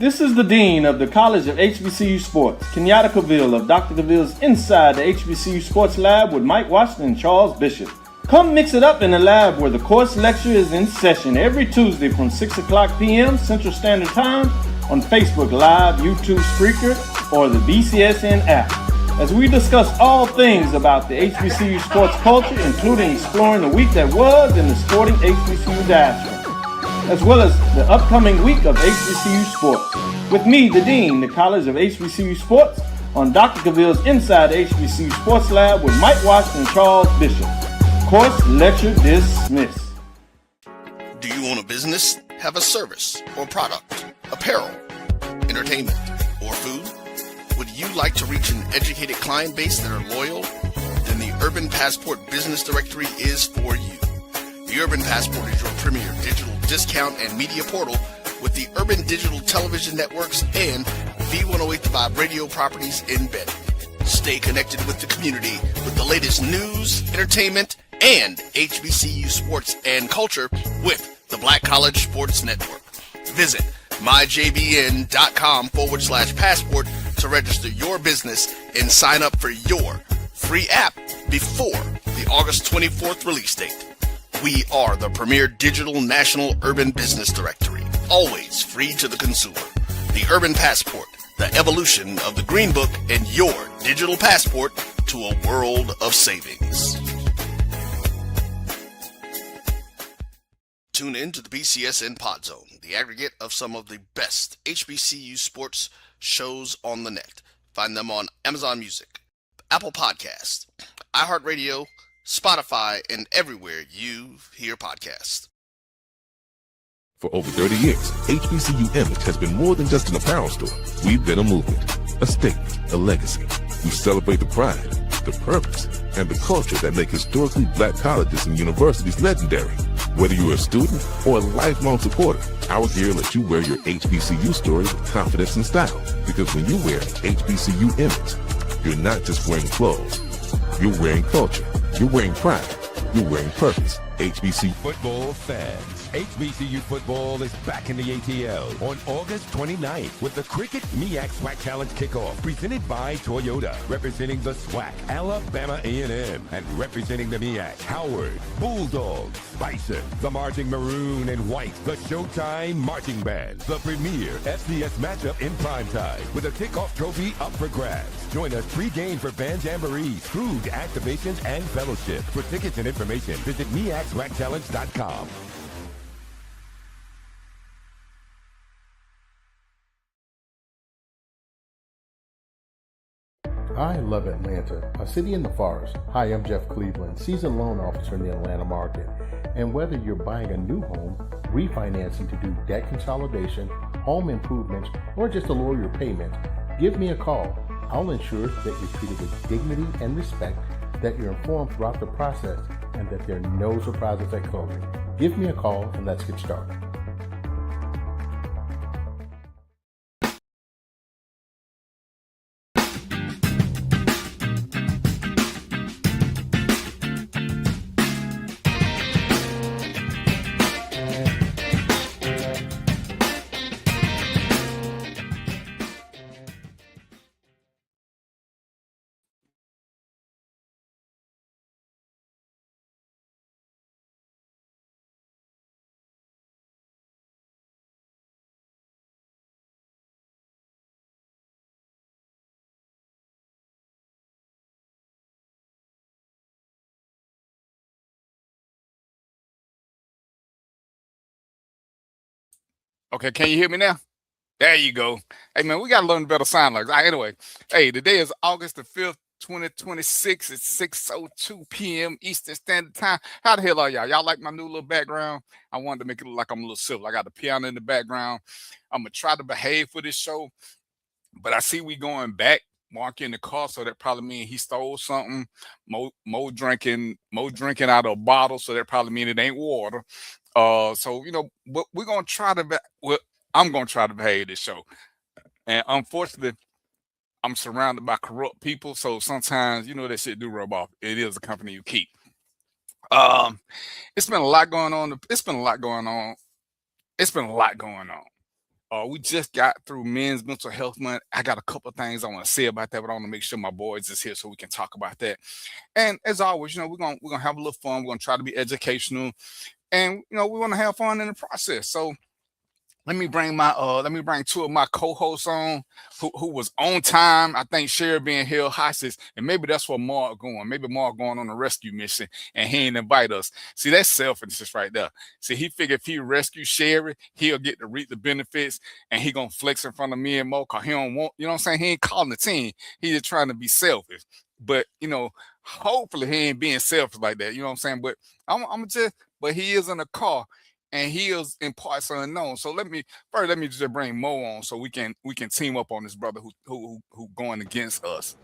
This is the Dean of the College of HBCU Sports, Kenyatta Cavill of Dr. Cavill's Inside the HBCU Sports Lab with Mike Washington and Charles Bishop. Come mix it up in the lab where the course lecture is in session every Tuesday from 6 o'clock p.m. Central Standard Time on Facebook Live, YouTube Spreaker, or the BCSN app, as we discuss all things about the HBCU sports culture, including exploring the week that was in the sporting HBCU diaspora, as well as the upcoming week of HBCU sports. With me, the Dean, the College of HBCU Sports, on Dr. Cavill's Inside the HBCU Sports Lab with Mike Washington and Charles Bishop. Course lecture dismissed. Do you own a business, have a service or product, apparel, entertainment, or food? Would you like to reach an educated client base that are loyal? Then the Urban Passport Business Directory is for you. The Urban Passport is your premier digital discount and media portal with the Urban Digital Television Networks and V1085 radio properties embedded. Stay connected with the community with the latest news, entertainment, and HBCU sports and culture with the Black College Sports Network. Visit myjbn.com/passport to register your business and sign up for your free app before the August 24th release date. We are the premier digital national urban business directory, always free to the consumer. The Urban Passport, the evolution of the Green Book, and your digital passport to a world of savings. Tune in to the BCSN Pod Zone, the aggregate of some of the best HBCU sports shows on the net. Find them on Amazon Music, Apple Podcasts, iHeartRadio, Spotify, and everywhere you hear podcasts. For over 30 years, HBCU Image has been more than just an apparel store. We've been a movement, a statement, a legacy. We celebrate the pride, the purpose, and the culture that make historically black colleges and universities legendary. Whether you're a student or a lifelong supporter, our gear lets you wear your HBCU story with confidence and style. Because when you wear HBCU Image, you're not just wearing clothes. You're wearing culture. You're wearing pride. You're wearing purpose. HBCU football fans. HBCU football is back in the ATL on August 29th with the Cricket MEAC SWAC Challenge Kickoff presented by Toyota, representing the SWAC, Alabama A&M, and representing the MEAC, Howard, Bulldogs, Bison, the Marching Maroon and White, the Showtime Marching Band, the premier FCS matchup in primetime with a kickoff trophy up for grabs. Join us pre-game for band jamborees, food, activations, and fellowship. For tickets and information, visit MEACSWACChallenge.com. I love Atlanta, a city in the forest. Hi, I'm Jeff Cleveland, seasoned loan officer in the Atlanta market. And whether you're buying a new home, refinancing to do debt consolidation, home improvements, or just to lower your payments, give me a call. I'll ensure that you're treated with dignity and respect, that you're informed throughout the process, and that there are no surprises at closing. Give me a call and let's get started. Okay, can you hear me now? There you go. Hey, man, we got to learn better sign language. Anyway, hey, today is August the 5th, 2026. It's 6:02 p.m. Eastern Standard Time. How the hell are y'all? Y'all like my new little background? I wanted to make it look like I'm a little civil. I got the piano in the background. I'm going to try to behave for this show, but I see we going back. Mark in the car, so that probably means he stole something. Mo drinking out of a bottle, so that probably means it ain't water. So but we're gonna try to. I'm gonna try to behave this show, and unfortunately, I'm surrounded by corrupt people. So sometimes that shit do rub off. It is a company you keep. It's been a lot going on. We just got through Men's Mental Health Month. I got a couple of things I want to say about that, but I want to make sure my boys is here so we can talk about that. And as always, we're gonna have a little fun. We're gonna try to be educational, and we want to have fun in the process. So let me bring two of my co-hosts on who was on time. I think Sherry being held hostage, and maybe that's where Mark going. Maybe Mark going on a rescue mission and he ain't invite us. See, that's selfishness right there. See, he figured if he rescue Sherry, he'll get to reap the benefits, and he gonna flex in front of me and Mo, cause he don't want, what I'm saying? He ain't calling the team. He just trying to be selfish. But hopefully he ain't being selfish like that. You know what I'm saying? But but he is in a car. And he is in parts unknown. So let me just bring Mo on so we can team up on this brother who going against us.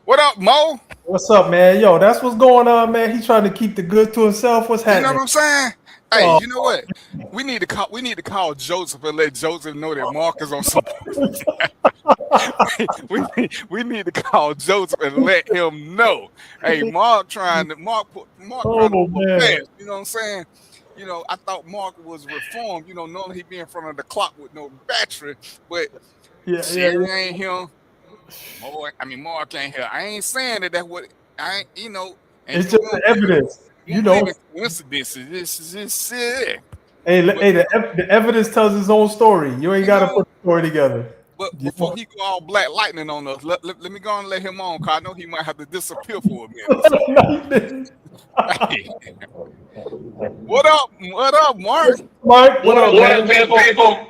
What up, Mo? What's up, man? Yo, that's what's going on, man. He's trying to keep the good to himself. What's happening? You know what I'm saying? Hey, you know what? We need to call Joseph and let Joseph know that Mark is on some. we need to call Joseph and let him know. Hey, Mark trying to fast. You know what I'm saying? I thought Mark was reformed. Knowing he be in front of the clock with no battery, but Sherry ain't him. Mark ain't here. I ain't saying that's what I ain't. And it's just the evidence. Coincidences. This is just it. Hey, the evidence tells his own story. You ain't got to put the story together. But before he go all Black Lightning on us, let me go and let him on, because I know he might have to disappear for a minute. Hey. What up, Mark? Mark, what up, people?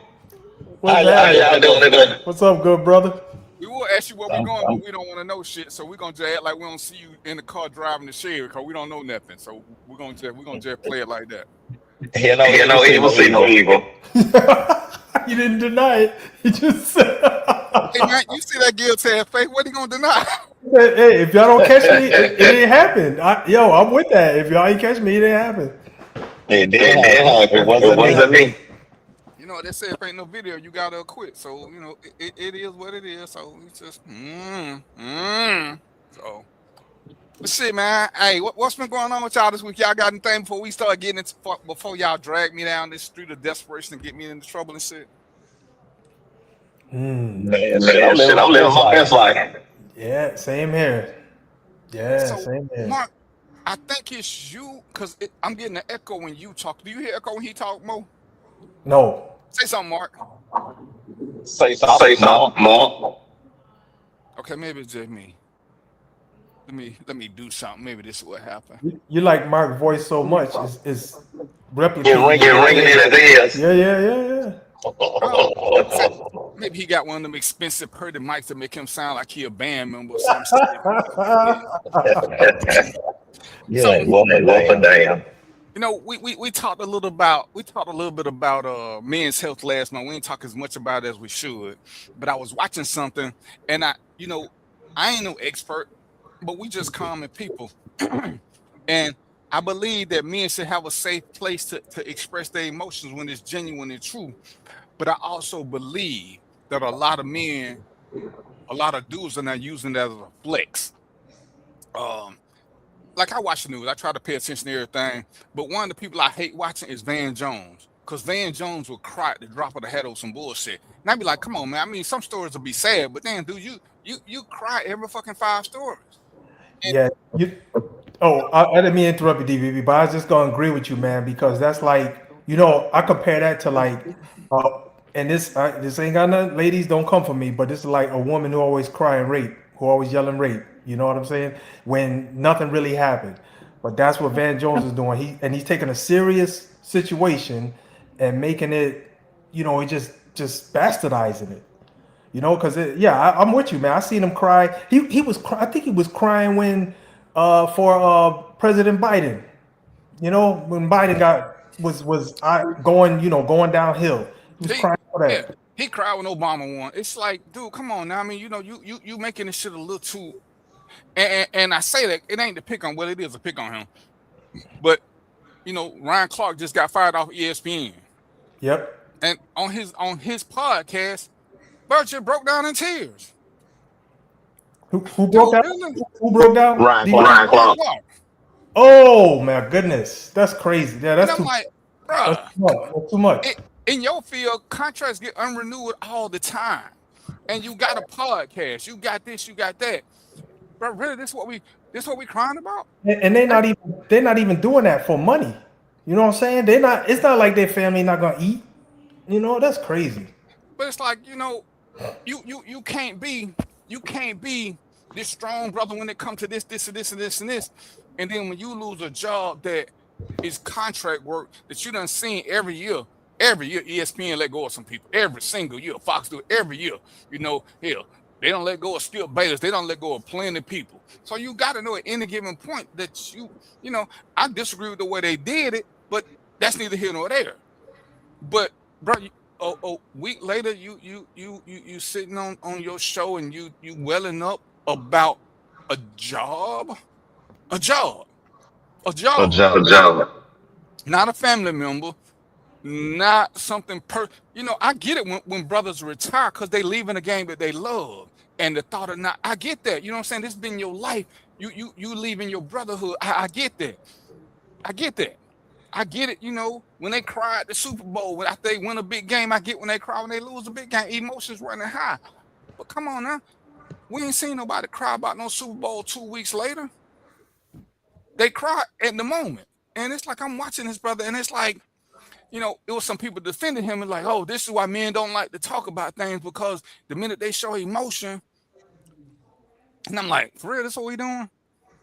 How y'all doing? What's up, good brother? We will ask you where we're going, but we don't want to know shit. So we're gonna just act like we don't see you in the car driving the Sherry, because we don't know nothing. So we're gonna just play it like that. Hear no evil, see no evil. You didn't deny it. You just said. Hey man, you see that guilty face? What are you gonna deny? Hey, if y'all don't catch me, it didn't happen. I'm with that. If y'all ain't catch me, it didn't happen. It didn't happen. It wasn't me. You know, they say if ain't no video, you gotta quit. So it is what it is. So it's just So let's see, man. Hey, what's been going on with y'all this week? Y'all got anything before we start getting into before y'all drag me down this street of desperation and get me into trouble and shit? Man, I'm living my best life. Yeah, same here. Same here. Mark, I think it's you, because I'm getting an echo when you talk. Do you hear echo when he talk, Mo? No. Say something, Mark. Say something, Mark. Okay, maybe it's just me. Let me do something. Maybe this is what happened. You like Mark's voice so much. It's replicating. Ringing in his ears. Yeah. Maybe he got one of them expensive Purdy mics to make him sound like he a band member or something. Damn. We talked a little bit about men's health last night. We ain't talk as much about it as we should. But I was watching something, and I ain't no expert, but we just common people. And I believe that men should have a safe place to express their emotions when it's genuine and true. But I also believe that a lot of men, a lot of dudes are not using that as a flex. Like I watch the news, I try to pay attention to everything. But one of the people I hate watching is Van Jones. Because Van Jones will cry at the drop of the hat over some bullshit. And I'd be like, come on, man. I mean, some stories will be sad, but then, dude, you cry every fucking 5 stories. And I didn't mean to interrupt you, DVB, but I was just gonna agree with you, man, because that's like, I compare that to like, and this ain't got nothing. Ladies, don't come for me, but this is like a woman who always cry and rape, who always yelling rape. You know what I'm saying? When nothing really happened, but that's what Van Jones is doing. He's taking a serious situation and making it, he just bastardizing it. Because I'm with you, man. I seen him cry. He was I think he was crying when for President Biden. When Biden was going downhill. He was crying for that. Yeah, he cried when Obama won. It's like, dude, come on now. I mean, you making this shit a little too. And I say that it ain't to pick on, well, it is a pick on him. But Ryan Clark just got fired off ESPN. Yep. And on his podcast, Burchett broke down in tears. Who broke down? Who broke down? Ryan Clark. Oh my goodness, that's crazy. Yeah, that's too much. Bro, that's too much. In your field, contracts get unrenewed all the time. And you got a podcast, you got this, you got that. But really, this what we crying about? And they're not even doing that for money. You know what I'm saying? They're not. It's not like their family not gonna eat. You know, that's crazy. But it's like, you can't be this strong brother when it comes to this and this and this and this. And then when you lose a job that is contract work that you done seen every year ESPN let go of some people every single year. Fox do it every year. Hell, they don't let go of Skip Bayless. They don't let go of plenty of people. So you got to know at any given point that I disagree with the way they did it, but that's neither here nor there. But bro, a week later, you sitting on your show and you welling up about a job, not a family member, not something I get it when brothers retire because they leaving a game that they love and the thought of not. I get that. You know what I'm saying? This has been your life. You leaving your brotherhood. I get that. I get it, when they cry at the Super Bowl, when after they win a big game, I get when they cry when they lose a big game, emotions running high. But come on now, we ain't seen nobody cry about no Super Bowl 2 weeks later. They cry at the moment. And it's like I'm watching this brother, and it's like, it was some people defending him and like, oh, this is why men don't like to talk about things because the minute they show emotion, and I'm like, for real, this what we doing?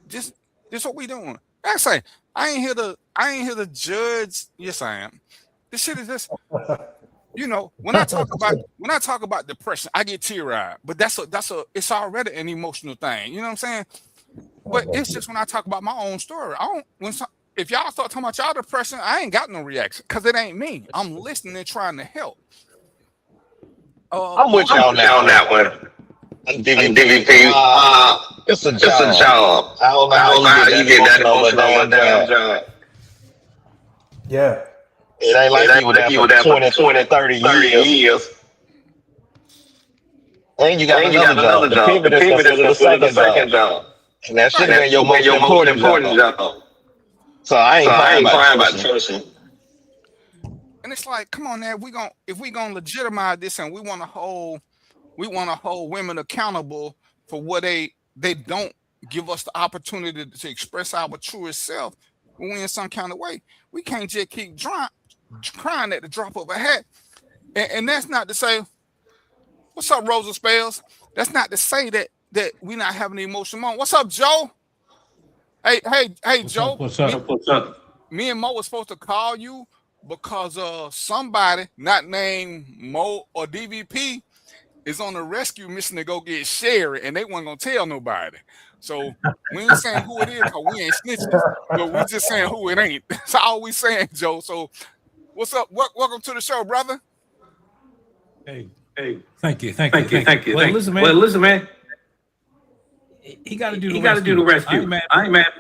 This what we doing? I say, I ain't here to judge. Yes, I am. This shit is just, when I talk about depression, I get teary-eyed. But it's already an emotional thing. You know what I'm saying? But it's just when I talk about my own story. If y'all start talking about y'all depression, I ain't got no reaction because it ain't me. I'm listening and trying to help. I'm with you on that one. DVP, it's a job. I don't know how you get that emotional on a damn job. Yeah. It ain't like you were there for 20, 30 years. And you got another job. The pivot is considered the second job. And that should have been your most important job. So I ain't crying about the first one. And it's like, come on, now, if we gonna legitimize this and we want to hold women accountable for what they don't give us the opportunity to express our truest self when we in some kind of way. We can't just keep crying at the drop of a hat. And that's not to say, what's up, Rosa Spells? That's not to say that we not having the emotional moment. What's up, Joe? Hey, Joe. What's up? Me and Mo was supposed to call you because somebody not named Mo or DVP is on a rescue mission to go get Sherry, and they weren't gonna tell nobody. So we ain't saying who it is because we ain't snitches, but we just saying who it ain't. That's all we saying, Joe. So what's up? Welcome to the show, brother. Hey, thank you. Well, listen, man. He got to do the rescue. I ain't mad.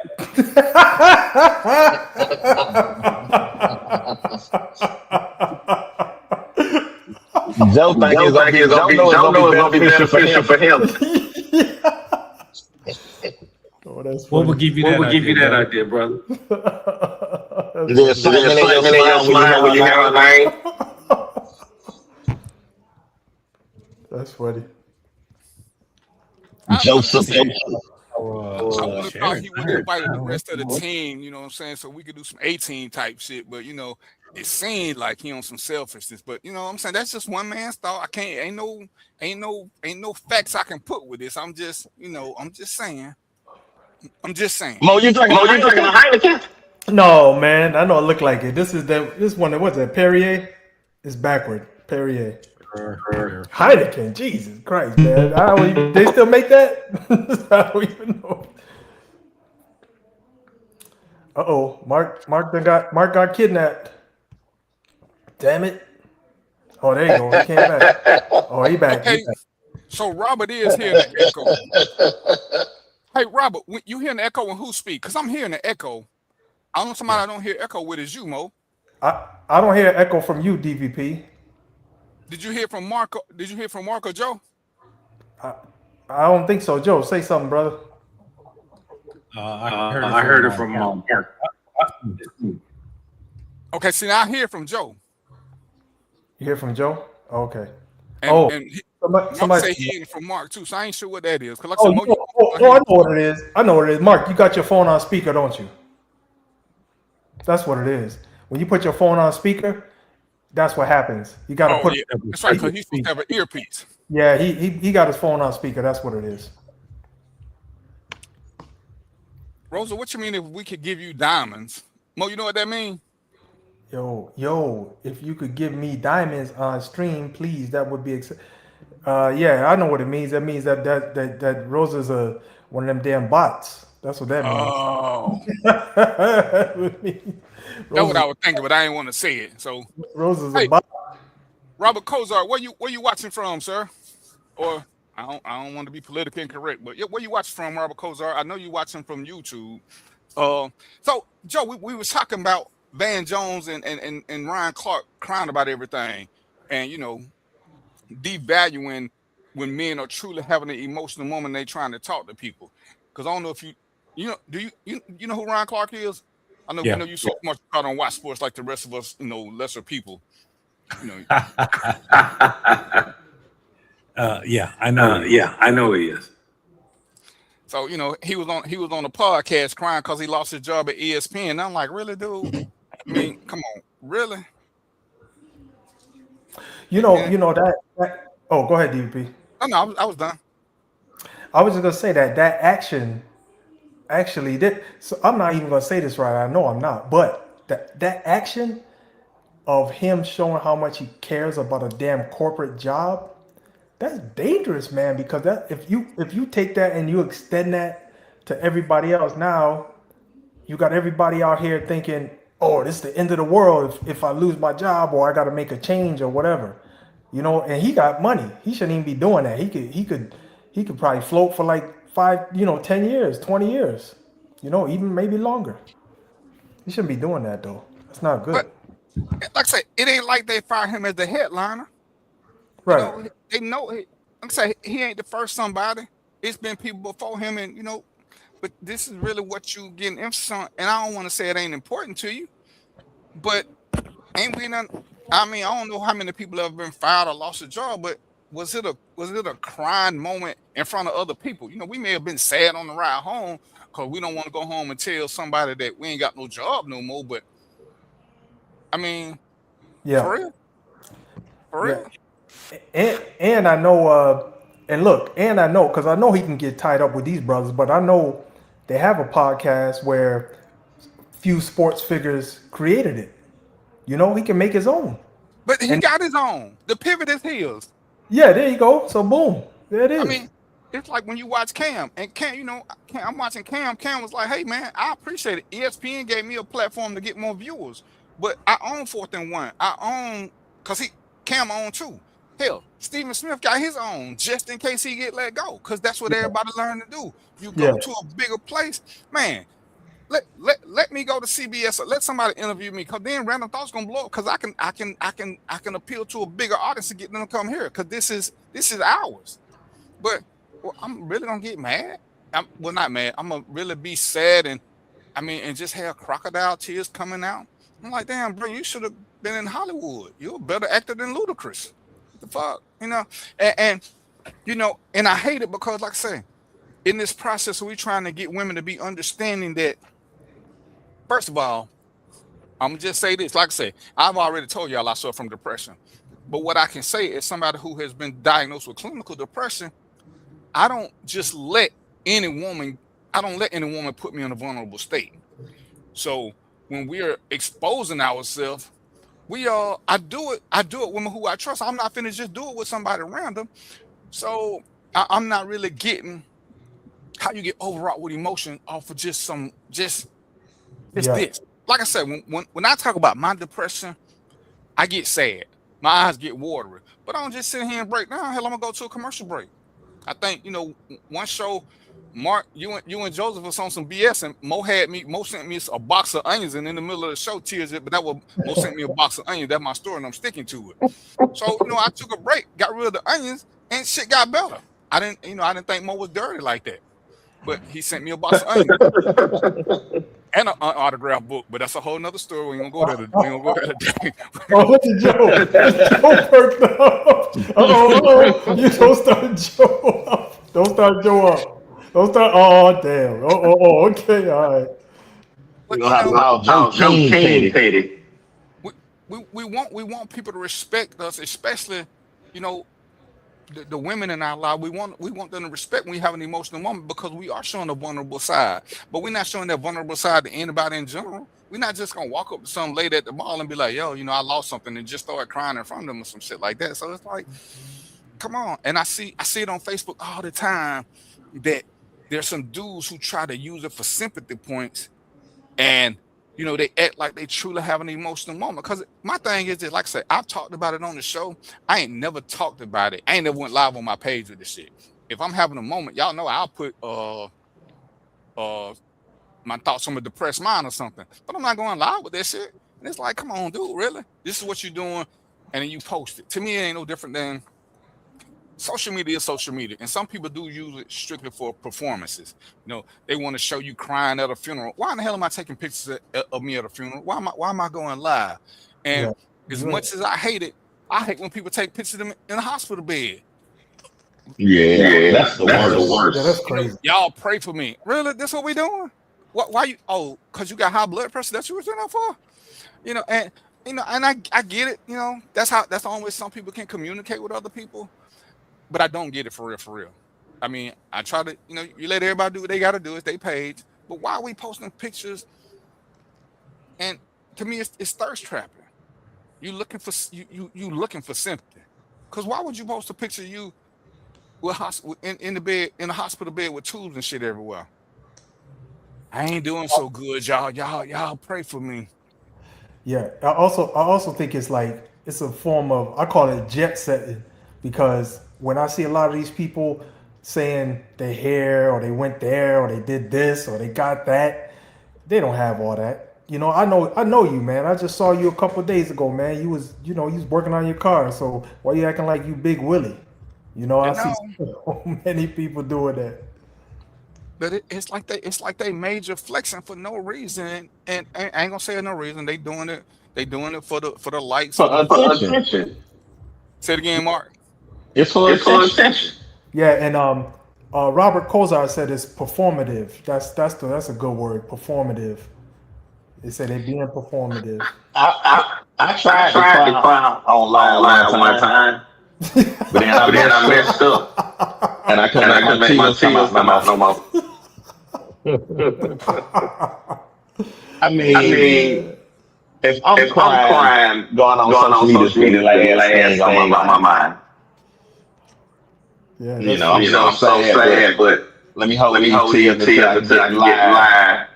Joe think it's gonna be beneficial for him. What would give you that idea, brother? There's excitement in your smile when you hear her name. That's funny. Joseph. I would have thought he would have invited the rest of the team, you know what I'm saying, so we could do some 18 type shit, but it seemed like he on some selfishness. But you know what I'm saying, that's just one man's thought. I can't ain't no facts I can put with this. I'm just saying. Mo, you drinking a Heineken? No, man. I know it looked like it. This one. What's that? Perrier? It's backward. Perrier. Heineken. Jesus Christ, man. They still make that? I don't even know. Mark got kidnapped. Damn it. Oh, there you go. He came back. Oh, he back. Okay. So Robert is hearing the echo. Hey, Robert, you hearing the echo when who speak? Because I'm hearing the echo. I don't know somebody I don't hear echo with is you, Mo. I don't hear echo from you, DVP. Did you hear from Marco? Did you hear from Marco, Joe? I don't think so. Joe, say something, brother. I heard it from Mark. Okay, see, now I hear from Joe. You hear from Joe? Okay. And Mark Somebody. say he ain't from Mark too, so I ain't sure what that is. Cause like I Oh, said, Mo, I know what it is. I know what it is. Mark, you got your phone on speaker, don't you? That's what it is. When you put your phone on speaker, that's what happens. You got to put. Yeah, that's right. Cause he's supposed to have an earpiece. Yeah, he got his phone on speaker. That's what it is. Rosa, what you mean if we could give you diamonds? Mo, you know what that means? Yo, if you could give me diamonds on stream, please, that would be. Yeah, I know what it means. That means that Rosa's one of them damn bots. That's what that means. Oh, that's what I was thinking, but I didn't want to say it. So Rosa's a bot. Robert Kozar, where you watching from, sir? Or I don't want to be politically incorrect, but where you watching from, Robert Kozar? I know you watching from YouTube. So Joe, we was talking about Van Jones and Ryan Clark crying about everything, and devaluing when men are truly having an emotional moment they trying to talk to people. Because I don't know if you know who Ryan Clark is? I know we know you so much I don't watch sports like the rest of us, lesser people. Yeah, I know. I know he is. So he was on a podcast crying because he lost his job at ESPN. And I'm like, really, dude? I mean, come on, really? That. Oh, go ahead, DP. Oh no, I was done. I was just gonna say that action actually did. So I'm not even gonna say this right. I know I'm not, but that action of him showing how much he cares about a damn corporate job, that's dangerous, man. Because that if you take that and you extend that to everybody else, now you got everybody out here thinking, oh, this is the end of the world if I lose my job or I got to make a change or whatever, And he got money. He shouldn't even be doing that. He could probably float for like 5, 10 years, 20 years, even maybe longer. He shouldn't be doing that though. That's not good. But like I say, it ain't like they fired him as the headliner. Right. They know. Like I say, he ain't the first somebody. It's been people before him, and but this is really what you getting emphasis on. And I don't want to say it ain't important to you, but ain't we none? I mean, I don't know how many people have been fired or lost a job, but was it a crying moment in front of other people? We may have been sad on the ride home because we don't want to go home and tell somebody that we ain't got no job no more. But I mean, yeah, for real. And I know, and I know because I know he can get tied up with these brothers, but I know they have a podcast where few sports figures created it. He can make his own. But he got his own. The pivot is his. Yeah, there you go. So boom, there it is. I mean, it's like when you watch Cam, and Cam, I'm watching Cam. Cam was like, "Hey man, I appreciate it. ESPN gave me a platform to get more viewers, but I own 4th and 1. I own because Cam owned 2. Hell, Stephen Smith got his own just in case he get let go, because that's what everybody learned to do. You go to a bigger place, man. Let me go to CBS or let somebody interview me, because then Random Thoughts gonna blow up, because I can appeal to a bigger audience to get them to come here, because this is ours. But I'm really gonna get mad. Not mad. I'm gonna really be sad and just have crocodile tears coming out. I'm like, damn, bro, you should have been in Hollywood. You're a better actor than Ludacris. What the fuck, and I hate it because, like I say, in this process, we trying to get women to be understanding that. First of all, I'm gonna just say this. Like I say, I've already told y'all I suffer from depression. But what I can say is, somebody who has been diagnosed with clinical depression, I don't let any woman put me in a vulnerable state. So when we're exposing ourselves, I do it with women who I trust. I'm not finna just do it with somebody random. So I'm not really getting how you get overwrought with emotion off of just this. Like I said, when I talk about my depression, I get sad. My eyes get watery. But I don't just sit here and break down. Hell, I'm gonna go to a commercial break. I think, one show, Mark, you and Joseph was on some BS, and Mo sent me a box of onions, and in the middle of the show, tears it, but that was Mo sent me a box of onions. That's my story, and I'm sticking to it. So, I took a break, got rid of the onions, and shit got better. I didn't think Mo was dirty like that. But he sent me a box of onions. and an autographed book, but that's a whole nother story. We ain't gonna go there. We ain't gonna go there today. Oh, look at Joe. Joe perked up. You don't start Joe up. Don't start Joe up. Don't start. Oh, damn. Okay, all right. But, We're gonna have Joe King Petty. we want people to respect us, especially, you know, the women in our life. We want them to respect when we have an emotional moment, because we are showing a vulnerable side. But we're not showing that vulnerable side to anybody in general. We're not just gonna walk up to some lady at the mall and be like, yo, you know, I lost something, and just start crying in front of them or some shit like that. So it's like, come on. And I see it on Facebook all the time that there's some dudes who try to use it for sympathy points, and you know, they act like they truly have an emotional moment. Because my thing is that, like I said, I've talked about it on the show. I ain't never talked about it. I ain't never went live on my page with this shit. If I'm having a moment, y'all know I'll put my thoughts on a depressed mind or something. But I'm not going live with that shit. And it's like, come on, dude, really? This is what you're doing, and then you post it. To me, it ain't no different than social media is social media, and some people do use it strictly for performances. You know, they want to show you crying at a funeral. Why in the hell am I taking pictures of me at a funeral? Why am I going live? And as much as I hate when people take pictures of them in a hospital bed. Yeah, that's the worst. Yeah, that's crazy. You know, y'all pray for me. Really? That's what we doing? Why you? Oh, because you got high blood pressure. That's what you're doing that for? You know, and I get it. You know, that's the only way some people can communicate with other people. But I don't get it for real. I mean, I try to, you know, you let everybody do what they got to do. It's their page. But why are we posting pictures? And to me, it's thirst trapping. You looking for sympathy. Because why would you post a picture of you in the hospital bed with tubes and shit everywhere? I ain't doing so good, y'all. Y'all pray for me. Yeah, I also think it's like it's a form of, I call it jet setting, because when I see a lot of these people saying they here or they went there or they did this or they got that, they don't have all that. You know, I know you, man. I just saw you a couple of days ago, man. You was working on your car. So why you acting like you Big Willie? You know, I see so many people doing that. But it's like they major flexing for no reason, and I ain't gonna say no reason. They doing it for the likes, For attention. Say it again, Mark. It's for attention. Yeah, and Robert Kozar said it's performative. That's a good word, performative. They said they being performative. I tried to cry online one time, but then I messed up, and I couldn't make my tears come out no more. I mean, if I'm crying, going on social media, like thing on my mind. Yeah, you know, I'm so sad, but let me hold these tears until I get live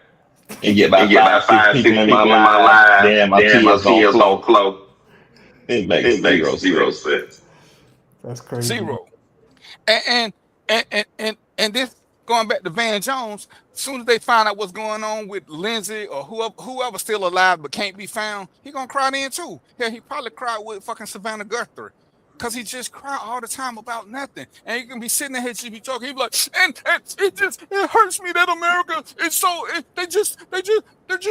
and get about 5 people in my life. Then my tears don't flow. It makes zero sense. That's crazy. Zero. And this, going back to Van Jones, as soon as they find out what's going on with Lindsay or whoever's still alive but can't be found, he gonna cry then too. Yeah, he probably cried with fucking Savannah Guthrie. Because he just cry all the time about nothing. And you can be sitting there, just be talking, he be like, and it hurts me that America is so, they're just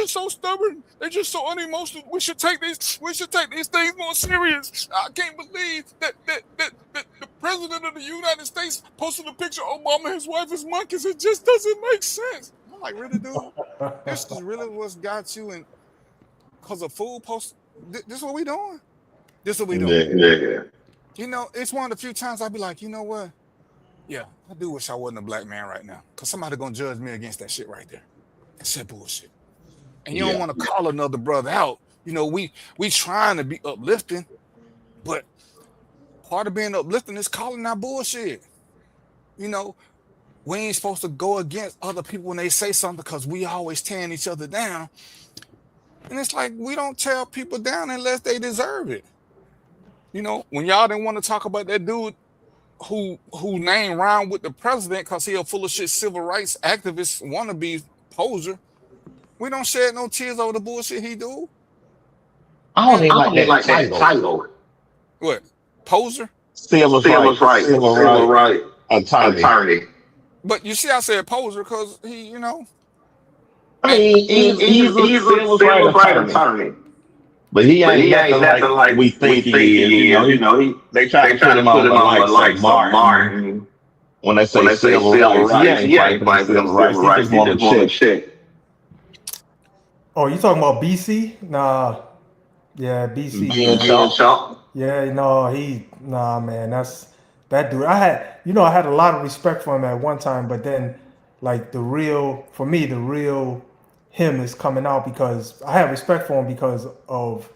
so stubborn. They're just so unemotional. We should take these things more serious. I can't believe that the president of the United States posted a picture of Obama and his wife as monkeys. It just doesn't make sense. I'm like, really, dude? This is really what's got you in, because a fool post, this is what we doing? This is what we doing. Yeah. You know, it's one of the few times I'd be like, you know what? Yeah, I do wish I wasn't a black man right now. Because somebody going to judge me against that shit right there. That's that bullshit. And you don't want to call another brother out. You know, we trying to be uplifting, but part of being uplifting is calling out bullshit. You know, we ain't supposed to go against other people when they say something, because we always tearing each other down. And it's like, we don't tear people down unless they deserve it. You know, when y'all didn't want to talk about that dude who name rhymed with the president because he a full of shit civil rights activist wannabe poser, we don't shed no tears over the bullshit he do. I don't even like that title. What? Poser? Civil right attorney. But you see, I said poser because he, you know, I mean, he was right attorney. But he ain't nothing like we think he is. They try to put him on the likes of Martin when they say civil rights. He ain't fighting for them civil rights. He just want to check. Oh, you talking about BC? Nah. Yeah, BC. Being Trump. Yeah, nah, man, that's that dude. I had a lot of respect for him at one time, but then, like, for me, the real him is coming out because I have respect for him because of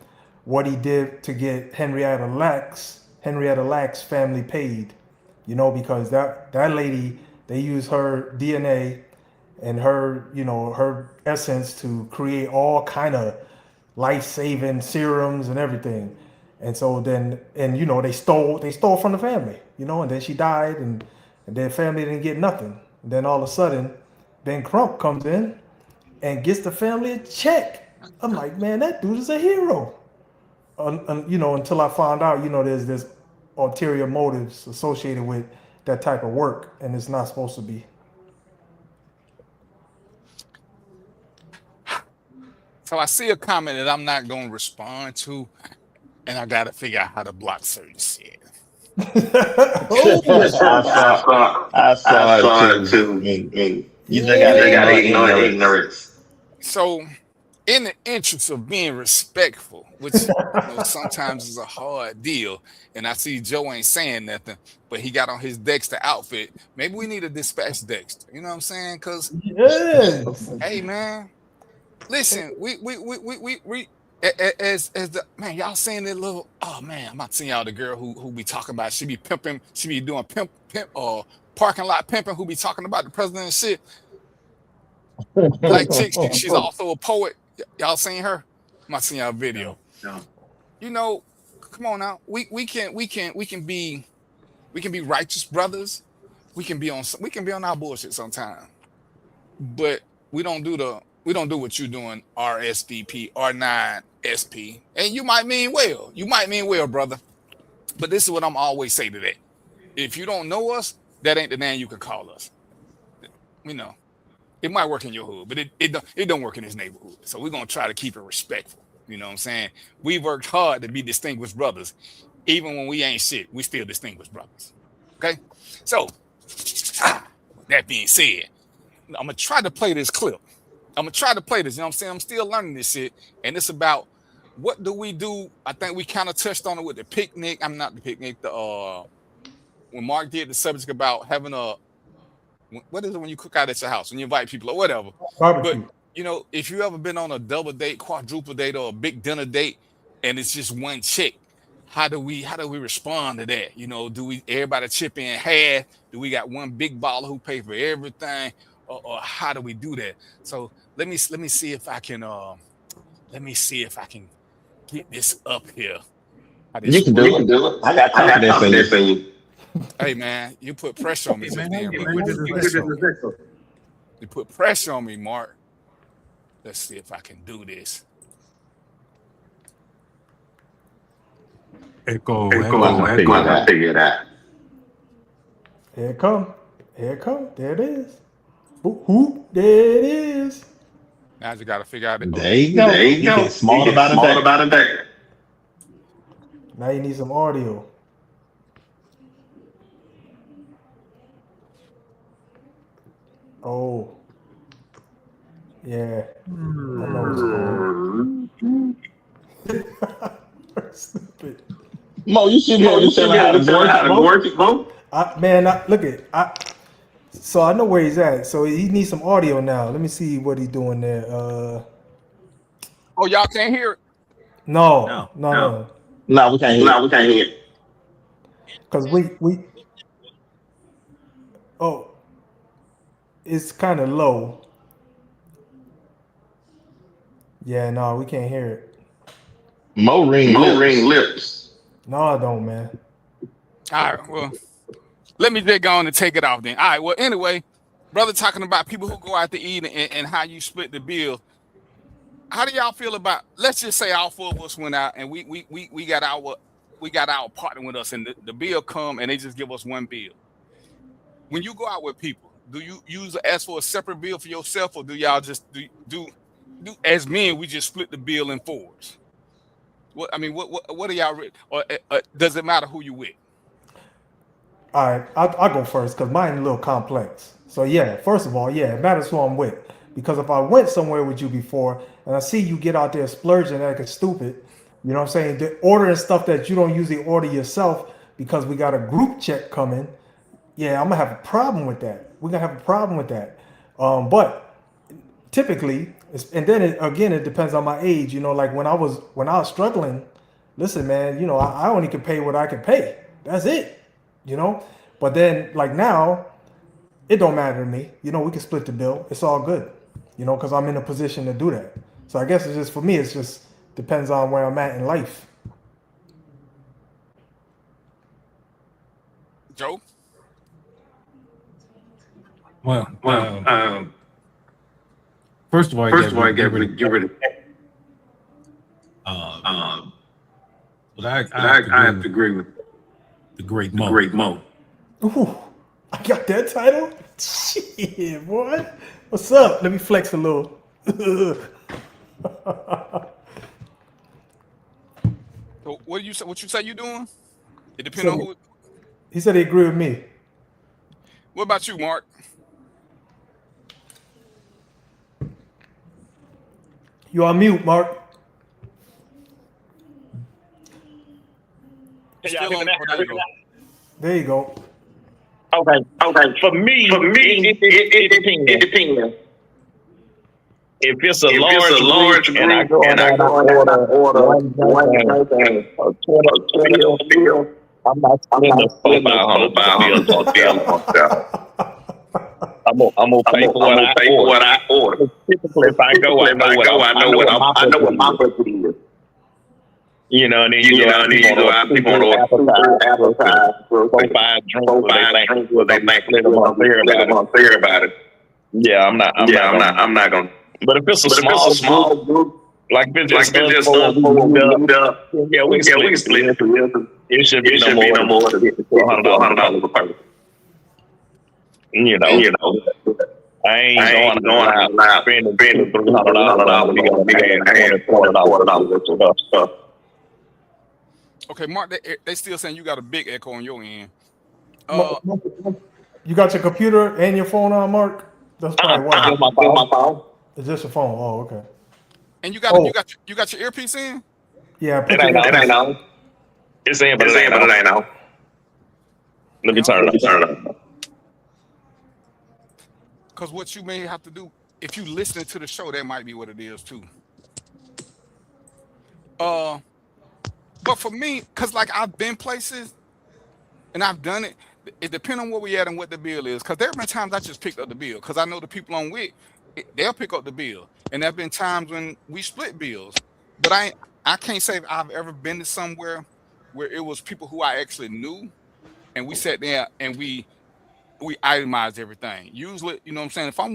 what he did to get Henrietta Lacks family paid. Because that lady, they used her DNA and her essence to create all kind of life-saving serums and everything. And so then, they stole from the family, and then she died, and their family didn't get nothing. And then all of a sudden, Ben Crump comes in and gets the family a check. I'm like, man, that dude is a hero. Until I found out, there's ulterior motives associated with that type of work, and it's not supposed to be. So I see a comment that I'm not going to respond to, and I got to figure out how to block certain shit. I saw it too. You just gotta ignore ignorance. So, in the interest of being respectful, which sometimes is a hard deal, and I see Joe ain't saying nothing, but he got on his Dexter outfit. Maybe we need to dispatch Dexter. You know what I'm saying? Because, hey man, listen, we as the man, y'all saying that little. Oh man, I'm not seeing y'all the girl who be talking about. She be pimping. She be doing pimp parking lot pimping. Who be talking about the president and shit. Like she's also a poet. Y'all seen her? I'm not seeing y'all video. No. Come on now. We can be righteous brothers. We can be on our bullshit sometime. But we don't do what you doing, RSVP, R9 SP. And you might mean well, brother. But this is what I'm always say to that. If you don't know us, that ain't the name you can call us. It might work in your hood, but it don't work in this neighborhood. So we're gonna try to keep it respectful. You know what I'm saying? We worked hard to be distinguished brothers. Even when we ain't shit, we still distinguished brothers. Okay? So, with that being said, I'm gonna try to play this clip. You know what I'm saying? I'm still learning this shit. And it's about what do we do? I think we kind of touched on it with the picnic. I'm not the picnic, when Mark did the subject about having what is it when you cook out at your house, when you invite people or whatever. Barbecue. But if you ever been on a double date, quadruple date, or a big dinner date, and it's just one chick, how do we respond to that? Do everybody chip in half? Do we got one big baller who pay for everything, or how do we do that? So let me see if I can get this up here. You can do it. I got confidence in you. Hey man, you put pressure on me. You put pressure on me, Mark. Let's see if I can do this. Echo. Figure it out. Here it come. There it is. Who? There it is. Now you got to figure out it. There you go. You get smart about a day. Now you need some audio. Oh. Yeah. I know what's stupid. Mo, you should be able to tell how to work it, Mo. So I know where he's at. So he needs some audio now. Let me see what he's doing there. Oh, y'all can't hear it? No. No, we can't hear it. Because it's kind of low. Yeah, no, we can't hear it. Mo ring lips. No, I don't, man. All right, well, let me just go on and take it off then. All right, well, anyway, brother talking about people who go out to eat and how you split the bill. How do y'all feel about, let's just say all four of us went out and we got our partner with us, and the bill come and they just give us one bill. When you go out with people, do you ask for a separate bill for yourself, or do y'all just do as men? We just split the bill in fours. What I mean, what are y'all? Or does it matter who you with? All right, I'll go first because mine a little complex. So yeah, first of all, yeah, it matters who I'm with. Because if I went somewhere with you before and I see you get out there splurging acting stupid, you know what I'm saying? Ordering stuff that you don't usually order yourself because we got a group check coming. Yeah, I'm gonna have a problem with that. We're gonna have a problem with that. But typically, and then again, it depends on my age. You know, like when I was struggling. Listen, man, you know, I only can pay what I can pay. That's it. You know, but then like now, it don't matter to me. You know, we can split the bill. It's all good. You know, because I'm in a position to do that. So I guess it's just for me. It's just depends on where I'm at in life. Joe. Well, first of all, I get rid of. But I have to agree with the great Mo. Ooh, I got that title. Shit, boy. What's up? Let me flex a little. So what you say you doing? It depends on who. He said he agreed with me. What about you, Mark? You on mute, Mark. There you go. Okay. For me, it depends. If it's a large group and I go and order one thing, a 20 bill, I'm not spending the $400 bill. I'm gonna pay for what I order. Typically, if I go, I know what my budget is. You know, and then you go out, people want to appetize, 4-5 drinks, where they think they're unfair about it. Yeah, I'm not gonna. But if it's a small group, like if it's just up, yeah, we can split it. It should be no more than $400 a person. You know, I ain't going out spending $300. We got to pay $400 stuff. Okay, Mark, they still saying you got a big echo on your end. You got your computer and your phone on, Mark? That's probably why. My phone. It's just your phone. Oh, okay. And you got your earpiece in? Yeah, it ain't on. It's in, but it ain't on. Let me turn it up. Because what you may have to do, if you listening to the show, that might be what it is too. But for me, because like I've been places and I've done it, it depends on where we at and what the bill is. Because there have been times I just picked up the bill because I know the people I'm with, they'll pick up the bill. And there have been times when we split bills. But I can't say I've ever been to somewhere where it was people who I actually knew and we sat there and we itemized everything. Usually, you know what I'm saying? If I'm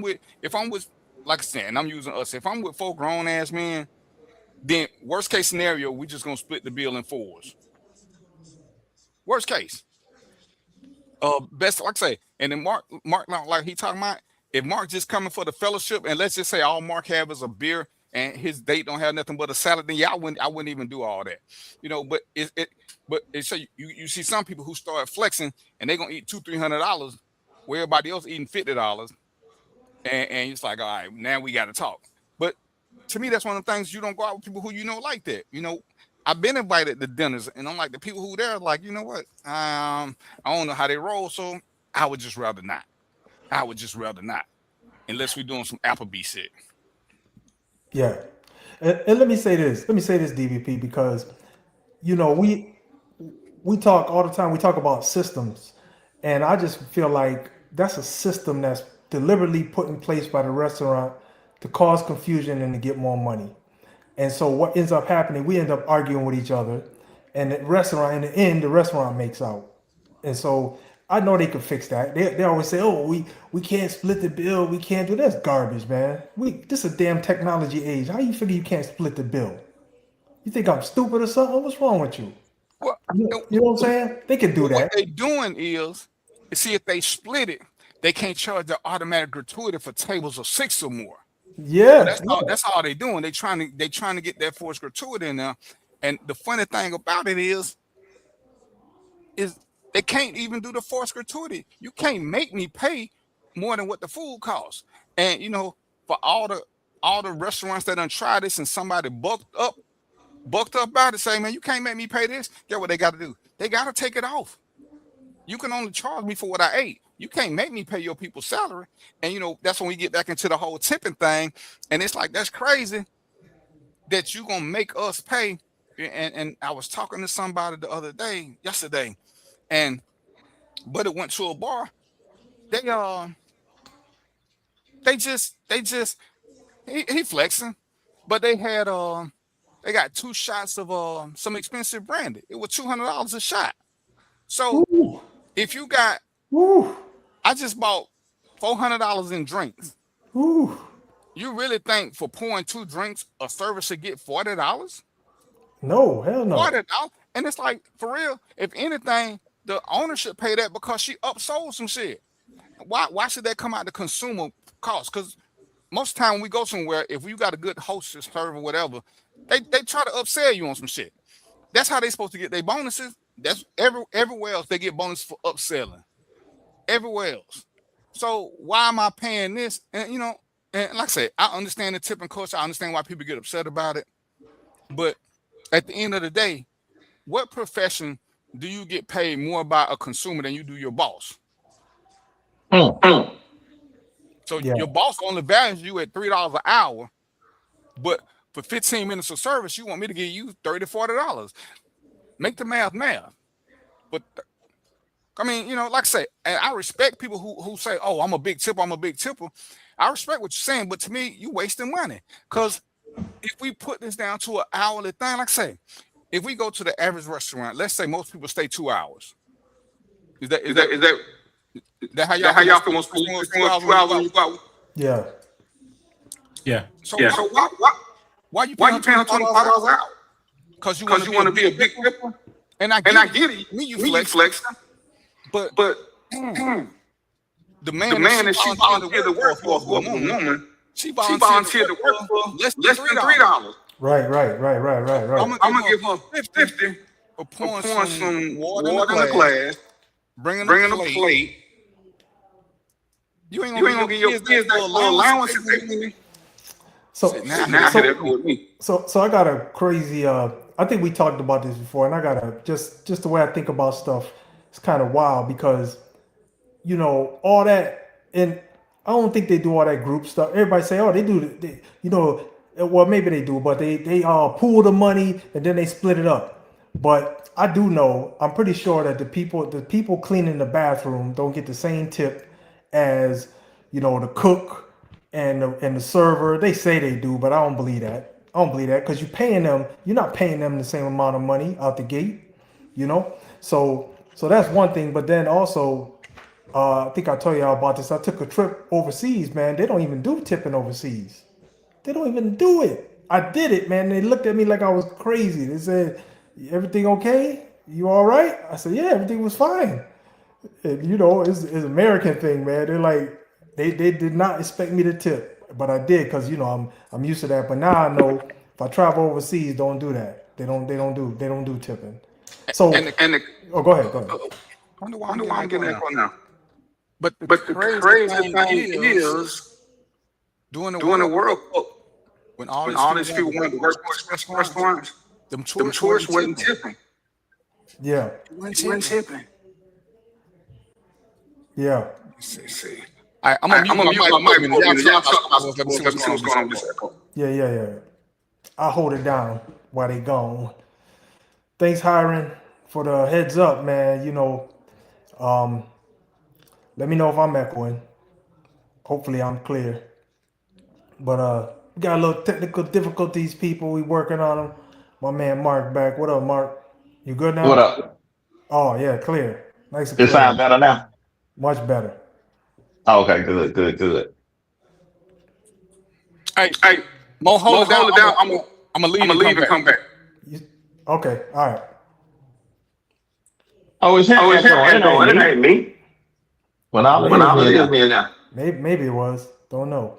with, like I said, and I'm using us, if I'm with 4 grown ass men, then worst case scenario, we just gonna split the bill in 4s. Worst case. Best, like I say, and then Mark, like he talking about, if Mark just coming for the fellowship, and let's just say all Mark have is a beer and his date don't have nothing but a salad, then I wouldn't even do all that, you know. But it's so you see some people who start flexing and they gonna eat $200-300, where everybody else eating $50, and it's like, all right, now we got to talk. But to me, that's one of the things, you don't go out with people who you know like that. You know, I've been invited to dinners, and I'm like, the people who there, like, you know what? I don't know how they roll, so I would just rather not. Unless we're doing some Applebee's shit. Yeah, and let me say this, DVP, because you know we talk all the time. We talk about systems, and I just feel like that's a system that's deliberately put in place by the restaurant to cause confusion and to get more money. And so what ends up happening, we end up arguing with each other, and the restaurant, in the end, the restaurant makes out. And so I know they could fix that. They always say, "Oh, we can't split the bill. We can't do that's garbage, man. This is a damn technology age. How you figure you can't split the bill? You think I'm stupid or something? What's wrong with you? Well, You know what I'm saying? They can do that. What they doing is see if they split it, they can't charge the automatic gratuity for tables of 6 or more. Yeah, That's all they doing. They trying to get that forced gratuity in there. And the funny thing about it is they can't even do the forced gratuity. You can't make me pay more than what the food costs. And for all the restaurants that done tried this and somebody bucked up about it, say, man, you can't make me pay this. Get what they got to do? They got to take it off. You can only charge me for what I ate. You can't make me pay your people's salary. And that's when we get back into the whole tipping thing. And it's like, that's crazy that you gonna make us pay. And I was talking to somebody yesterday, but it went to a bar. They just he flexing, but they had they got 2 shots of some expensive brandy. It was $200 a shot. So if you got, I just bought $400 in drinks. You really think for pouring 2 drinks a server should get $40? No, hell no. $40, and it's like, for real. If anything, the owner should pay that because she upsold some shit. Why should that come out the consumer cost? Because most of the time when we go somewhere, if you got a good hostess, server, whatever, they try to upsell you on some shit. That's how they supposed to get their bonuses. That's everywhere else they get bonuses for upselling. Everywhere else. So why am I paying this? And and like I said, I understand the tipping culture. I understand why people get upset about it. But at the end of the day, what profession do you get paid more by a consumer than you do your boss? So your boss only values you at $3 an hour, but for 15 minutes of service, you want me to give you $30, $40. Make the math. But I mean, like I say, and I respect people who say, "Oh, I'm a big tipper. I respect what you're saying, but to me, you wasting money. Because if we put this down to an hourly thing, like I say, if we go to the average restaurant, let's say most people stay 2 hours. Is that how y'all can most people 2 hours when you go out? Yeah. So why you paying $25 an hour? Because you want to be a big tipper? And I get it. Me, you flex. But the man that she volunteered to work for a woman, she volunteered to work for less than $3. Right. I'm gonna give her $50 for pouring some water in a glass, bringing a plate. You ain't gonna give your kids that allowance. So I got a crazy. I think we talked about this before, and I got just the way I think about stuff. It's kind of wild because, all that, and I don't think they do all that group stuff. Everybody say, oh, they do, well, maybe they do, but they pool the money and then they split it up. But I do know, I'm pretty sure that the people cleaning the bathroom don't get the same tip as, the cook and the server. They say they do, but I don't believe that. Because you're not paying them the same amount of money out the gate, So that's one thing. But then also, I think I told y'all about this. I took a trip overseas, man. They don't even do tipping overseas. They don't even do it. I did it, man. They looked at me like I was crazy. They said, everything okay? You all right? I said, yeah, everything was fine. And, it's an American thing, man. They're like, they did not expect me to tip, but I did because, I'm used to that. But now I know if I travel overseas, don't do that. They don't do tipping. So, go ahead. I wonder why I'm getting that right now. But the crazy thing is, during the World Cup, when all these people wanted to work for restaurants, them tourists wasn't tipping. Yeah. They weren't tipping. Yeah. See. I'm gonna mute my mic. Y'all talk about what's going on with this echo. Yeah. I'll hold it down while they gone. Thanks, Hiram, for the heads up, man. Let me know if I'm echoing. Hopefully I'm clear. But we got a little technical difficulties, people. We working on them. My man Mark back. What up, Mark? You good now? What up? Oh yeah, clear. Nice and clear. It sounds better now? Much better. Oh, okay, good. Hey, Mo, hold it down. I'm gonna leave and come back. Okay, all right. Oh, it's him. It ain't me. When all of this men now. Maybe it was. Don't know.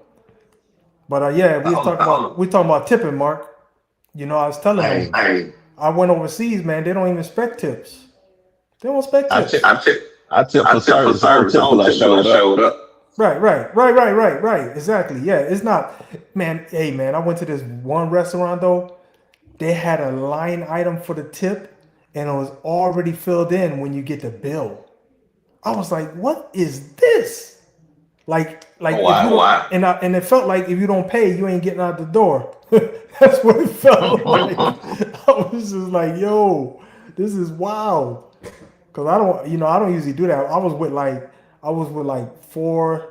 But yeah, we talking about tipping, Mark. You know, I was telling them. I went overseas, man. They don't even expect tips. They don't expect tips. I tip for service. I don't tip till I showed up. Right. Exactly. Yeah, it's not, man. Hey, man, I went to this one restaurant though. They had a line item for the tip, and it was already filled in when you get the bill. I was like, "What is this?" Like, and it felt like if you don't pay, you ain't getting out the door. That's what it felt like. I was just like, "Yo, this is wild." Cause I don't usually do that. I was with like four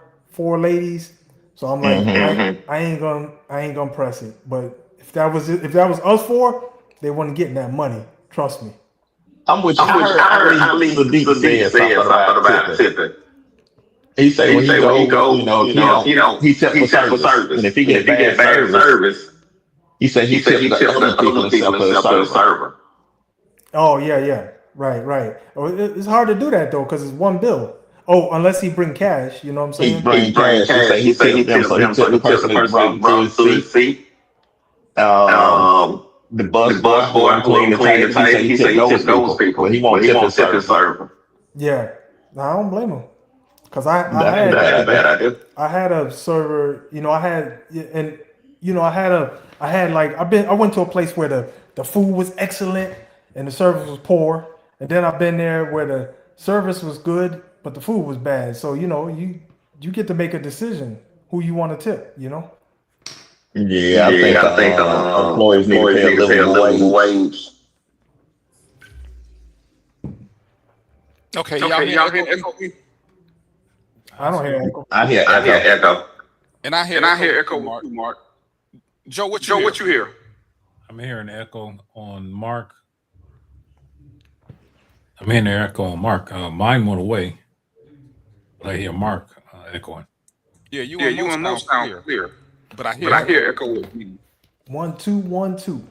ladies, so I'm like, I ain't gonna press it. But if that was us four, they wasn't getting that money. Trust me. I'm with you. I heard Sadiq said something about tipping. He said when he go, he tipped for service, and if he get bad service, he said he tipped the other people except for the server. Oh yeah, right. It's hard to do that though, because it's one bill. Oh, unless he bring cash, you know what I'm saying? He bring cash. He tipped them, so he tipped the person that brought him to his seat. The bus boy who clean the table, he said he tipped those people, but he won't tip the server. Yeah, no, I don't blame him. Cause I had a server, I went to a place where the food was excellent and the service was poor, and then I've been there where the service was good but the food was bad. So you get to make a decision who you want to tip. Yeah, I think employees need to pay a living wage. Okay, y'all hear echo? I don't hear echo. I hear echo. And I hear echo, Mark. Joe, what you hear? I'm hearing echo on Mark. I'm hearing the echo on Mark. Mine went away, but I hear Mark echoing. Yeah, you and most sound clear. But I hear echo. 1 2 1 2.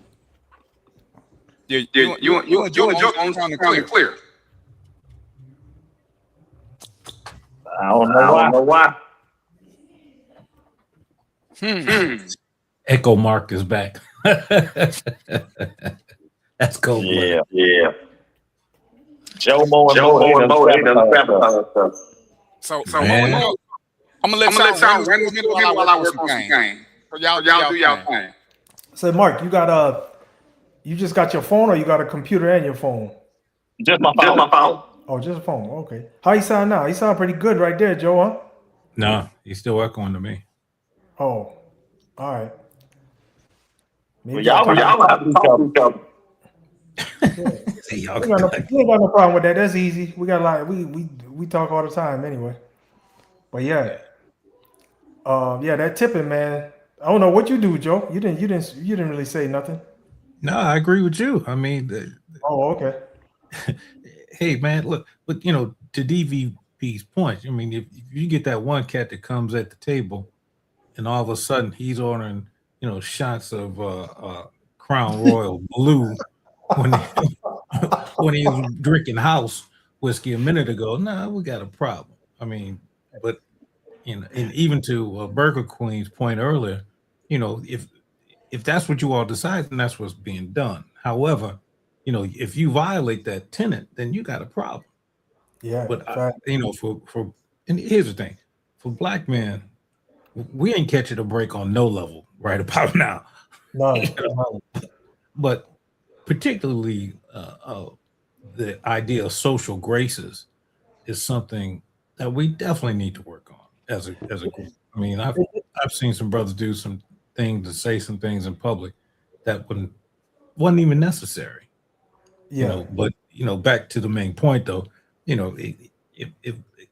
Yeah, you and Joe sounding clear. I don't know why. Echo Mark is back. That's cool. Yeah. Joe Mo and Mo ain't done stuff. So I'm gonna let y'all run this minute while I work on some game. So y'all do y'all thing. So Mark, you just got your phone, or you got a computer and your phone? Just my phone. Oh, just a phone. Okay. How you sound now? You sound pretty good right there, Joe, huh? No, he's still echoing to me. Oh, all right. Maybe y'all have to talk to each other. We ain't got no problem with that. That's easy. We got we talk all the time anyway. But yeah, that tipping, man. I don't know what you do, Joe. You didn't really say nothing. No, I agree with you. I mean, oh, okay. Hey, man, look, but to DVP's point, I mean, if you get that one cat that comes at the table, and all of a sudden he's ordering, shots of Crown Royal Blue when he was drinking house whiskey a minute ago, we got a problem. I mean, but and even to Burger Queen's point earlier, if that's what you all decide, then that's what's being done. However, if you violate that tenet, then you got a problem. Yeah. But and here's the thing, for black men, we ain't catching a break on no level right about now. No. But particularly the idea of social graces is something that we definitely need to work on as a group. I mean, I've seen some brothers do some things to say some things in public that wasn't even necessary. Yeah. But back to the main point though, if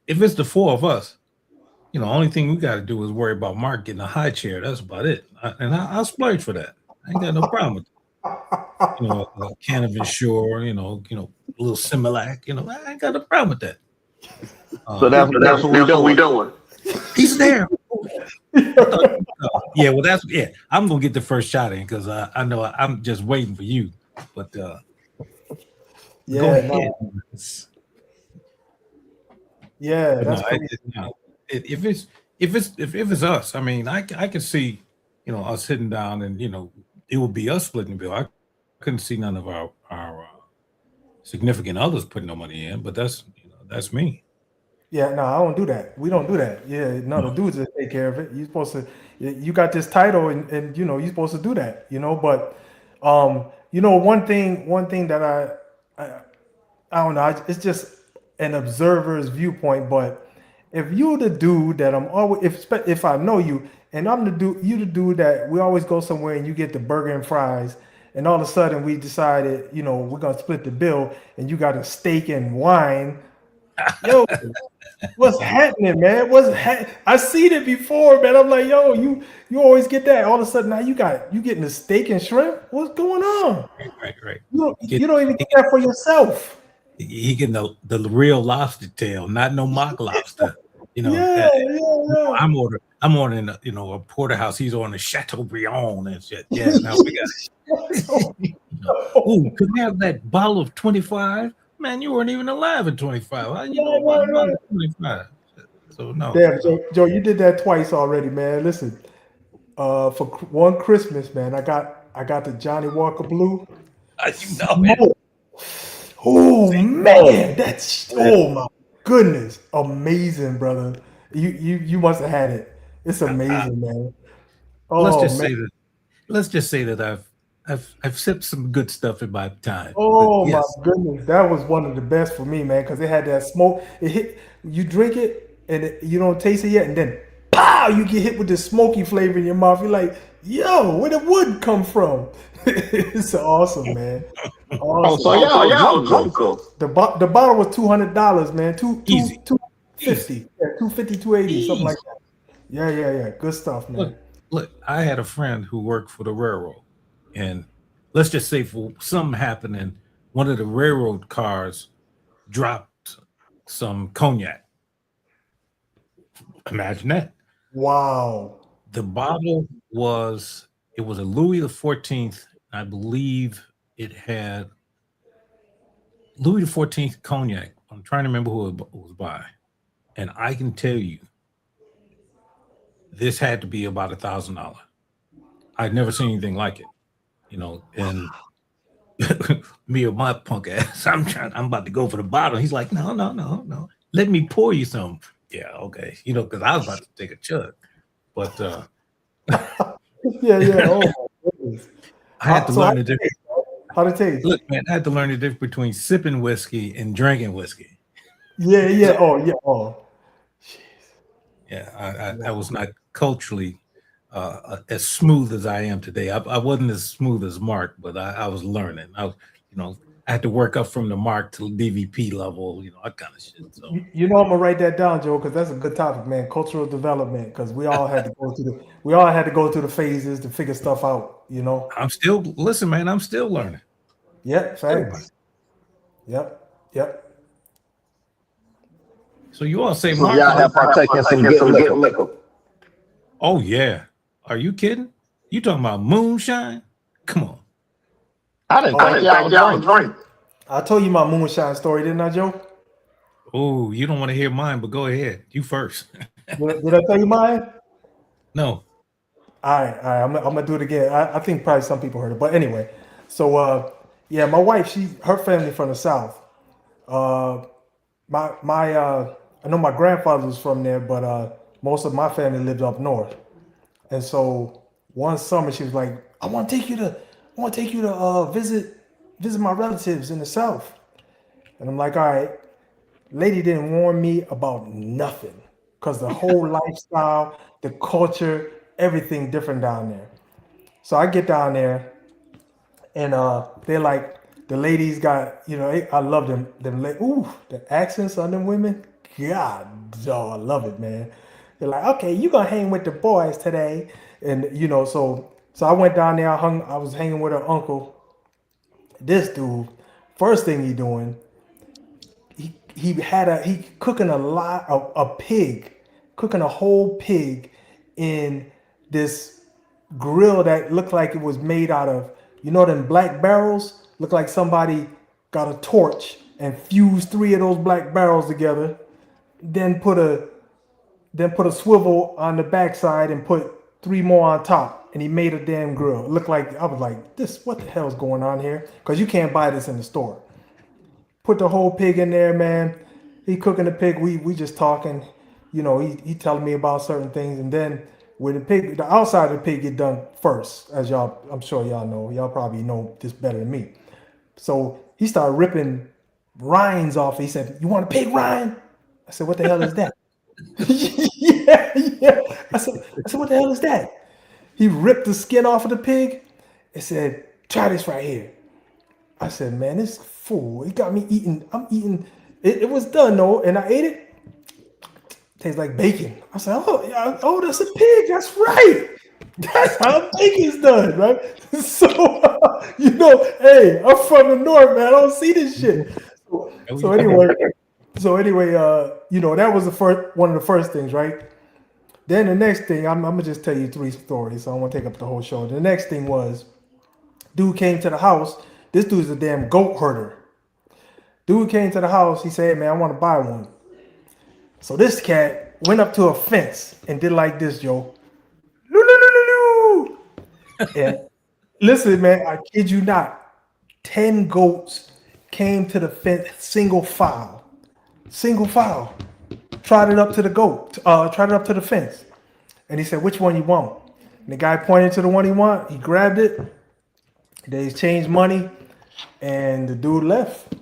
it's the four of us, only thing we got to do is worry about Mark getting a high chair. That's about it. I'll splurge for that. I ain't got no problem with it. A can of Ensure, a little Similac, I ain't got no problem with that. So that's what we doing. He's there. Yeah, well, I'm gonna get the first shot in because I know I'm just waiting for you. But go ahead. Yeah, But that's no, crazy. if it's us, I mean, I can see, us sitting down and it would be us splitting the bill. I couldn't see none of our significant others putting no money in, but that's me. Yeah, no, I don't do that. We don't do that. Yeah, no, the No. dudes that take care of it. You're supposed to. You got this title, and you're supposed to do that. But one thing that I don't know. It's just an observer's viewpoint. But if you're the dude that I'm always, if I know you, and I'm the dude that we always go somewhere and you get the burger and fries, and all of a sudden we decided, we're gonna split the bill, and you got a steak and wine. Yo, what's happening, man? I seen it before, man. I'm like, yo, you always get that. All of a sudden now you getting the steak and shrimp. What's going on? Right. You don't even get that for yourself. He getting the real lobster tail, not no mock lobster. Yeah, yeah, I'm ordering a porterhouse. He's on a Chateaubriand and shit. Yeah, now we got. Oh, could we have that bottle of 25? Man, you weren't even alive in 25. How you know about a bottle of 25? So no. Damn, Joe, you did that twice already, man. Listen, for one Christmas, man, I got the Johnny Walker Blue. It. Oh man, oh my goodness, amazing, brother. You must have had it. It's amazing, man. Let's Oh just man. say that. Let's just say that I've sipped some good stuff in my time. Oh But my yes, goodness, that was one of the best for me, man, because it had that smoke. It hit you, drink it, and you don't taste it yet, and then pow, you get hit with this smoky flavor in your mouth. You're like, yo, where the wood come from? It's awesome, man. Oh, Awesome. so y'all drunk. The bottle was $200, man. Easy. 250, yeah, 250, 280, something like that. Yeah. Good stuff, man. Look, I had a friend who worked for the railroad, and let's just say for something happening, one of the railroad cars dropped some cognac. Imagine that. Wow. The bottle was a Louis the 14th. I believe it had Louis the 14th cognac. I'm trying to remember who it was by, and I can tell you, this had to be about $1,000. I'd never seen anything like it, and me or my punk ass, I'm about to go for the bottle. He's like, no. Let me pour you some. Yeah, okay. Because I was about to take a chug. But Yeah. Oh my goodness. I had to learn the difference. How to taste? Look, man, I had to learn the difference between sipping whiskey and drinking whiskey. Yeah. Oh yeah. Oh. Yeah, I was not culturally as smooth as I am today. I wasn't as smooth as Mark, but I was learning. I had to work up from the Mark to the DVP level, that kind of shit. So I'm gonna write that down, Joe, because that's a good topic, man. Cultural development, because we all had to go through the phases to figure stuff out. I'm still man. I'm still learning. Yep, facts. Yep. So you all say, So Mark, y'all have partaken some good liquor. oh yeah, are you kidding? You talking about moonshine? Come on. I didn't think y'all was drink. I told you my moonshine story, didn't I, Joe? Oh, you don't want to hear mine, but go ahead. You first. Did I tell you mine? No. All right. I'm gonna do it again. I think probably some people heard it, but anyway. So yeah, my wife, her family from the South. I know my grandfather was from there, but most of my family lived up north. And so one summer she was like, I want to take you to visit my relatives in the South. And I'm like, all right. Lady didn't warn me about nothing, because the whole lifestyle, the culture, everything different down there. So I get down there, and they're like, the ladies got, I love them. The accents on them women, God, oh, I love it, man. They're like, okay, you gonna hang with the boys today, and so I went down there. I was hanging with her uncle. This dude, first thing he doing, he cooking cooking a whole pig in this grill that looked like it was made out of, them black barrels. Looked like somebody got a torch and fused 3 of those black barrels together, then put a swivel on the backside and put 3 more on top, and he made a damn grill. It looked like I was like, this, what the hell is going on here? Because you can't buy this in the store. Put the whole pig in there, man. He cooking the pig. We just talking. You know, he telling me about certain things, and then when the outside of the pig get done first, as y'all, I'm sure y'all know. Y'all probably know this better than me. So he started ripping rinds off. He said, "You want a pig rind?" I said, "What the hell is that?" yeah. I said, "What the hell is that?" He ripped the skin off of the pig and said, "Try this right here." I said, "Man, this fool, he got me eating. I'm eating." It was done though, and I ate it. Tastes like bacon. I said, "Oh, yeah, oh, that's a pig. That's right. That's how bacon's done, right?" So, you know, hey, I'm from the north, man. I don't see this shit. So anyway, you know, that was one of the first things, right? Then the next thing, I'm gonna just tell you 3 stories. So I don't want to take up the whole show. The next thing was, dude came to the house. This dude's a damn goat herder. Dude came to the house. He said, "Hey, man, I want to buy one." So this cat went up to a fence and did like this, Joe. Loo, loo, loo, loo, loo. And listen, man, I kid you not. 10 goats came to the fence, single file. Trotted up to the trotted up to the fence. And he said, "Which one you want?" And the guy pointed to the one he want. He grabbed it. They exchanged money, and the dude left.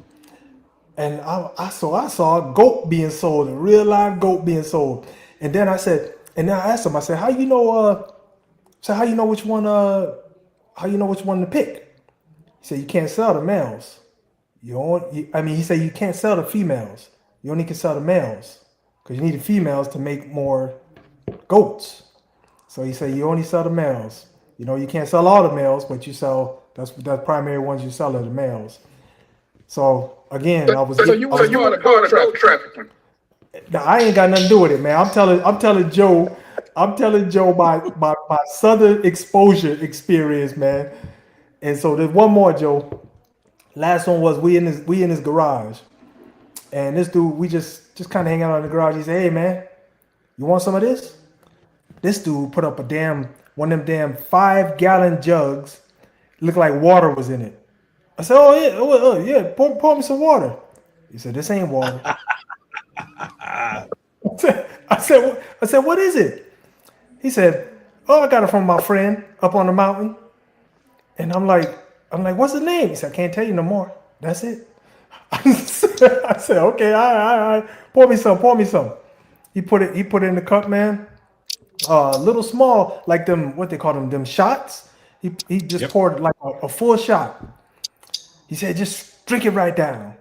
And I saw a goat being sold, a real live goat being sold. And then I asked him, I said, how you know which one to pick? He said, "You can't sell the males. He said you can't sell the females. You only can sell the males because you need the females to make more goats." So he said, "You only sell the males. You know, you can't sell all the males, but you sell that's primary ones you sell are the males." So again, I was. So you want to go trafficking? Now, I ain't got nothing to do with it, man. I'm telling Joe my southern exposure experience, man. And so there's one more, Joe. Last one was we in his garage, and this dude, we just kind of hang out in the garage. He said, "Hey, man, you want some of this?" This dude put up one of them damn 5-gallon jugs. Looked like water was in it. I said, "Oh yeah, pour me some water." He said, "This ain't water." I said, "What is it?" He said, "Oh, I got it from my friend up on the mountain." And I'm like, "What's the name?" He said, "I can't tell you no more. That's it." I said, "Okay, all right. Pour me some. He put it in the cup, man. Little small, like them, what they call them shots. He just poured like a full shot. He said, "Just drink it right down."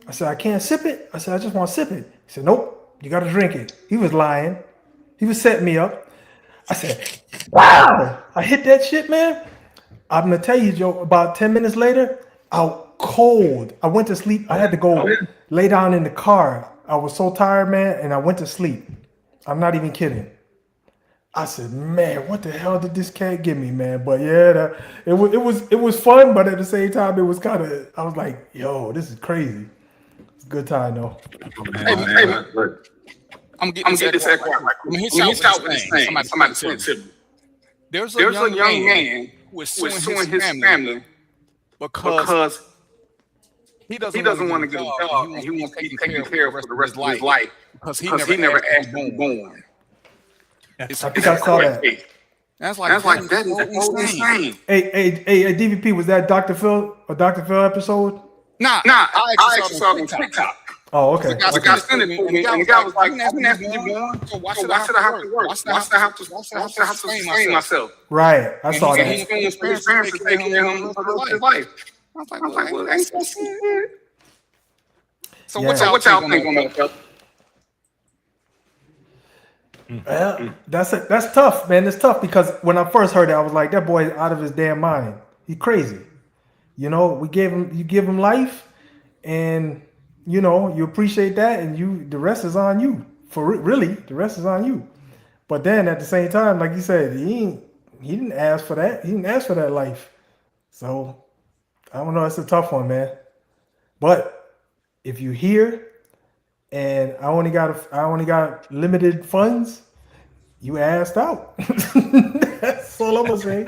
I said, "I can't sip it." I said, "I just want to sip it." He said, "Nope, you got to drink it." He was lying. He was setting me up. I said, "Wow." I hit that shit, man. I'm going to tell you, Joe, about 10 minutes later, out cold. I went to sleep. I had to go lay down in the car. I was so tired, man, and I went to sleep. I'm not even kidding. I said, "Man, what the hell did this cat give me, man?" But yeah, it was fun, but at the same time, it was kind of. I was like, "Yo, this is crazy." It's a good time though. Hey, man, look. I'm gonna get this echo. When he shot with this thing, somebody said to me. There's a young man who was suing his family because he doesn't want to get a job and he wants to be taken care of for the rest of his life because he never asked to be born. I think I saw that. That is so insane. Hey, DVP, was that Dr. Phil episode? Nah, I actually saw it on TikTok. Oh, okay. The guy sent it to me, and the guy was like, "I didn't ask to be born, so why should I have to work? Why should I have to sustain myself?" Right, I saw that. His parents to take care of him for his life. I was like, "Well, that's so sad." So what y'all think on that, brother? Well, that's tough, man. It's tough because when I first heard it, I was like, "That boy is out of his damn mind. He's crazy." You know, you give him life, and you know you appreciate that, and the rest is on you. Really, the rest is on you. But then at the same time, like you said, he didn't ask for that. He didn't ask for that life. So I don't know. It's a tough one, man. But if you hear and I only got limited funds, you asked out. That's all I'm gonna say.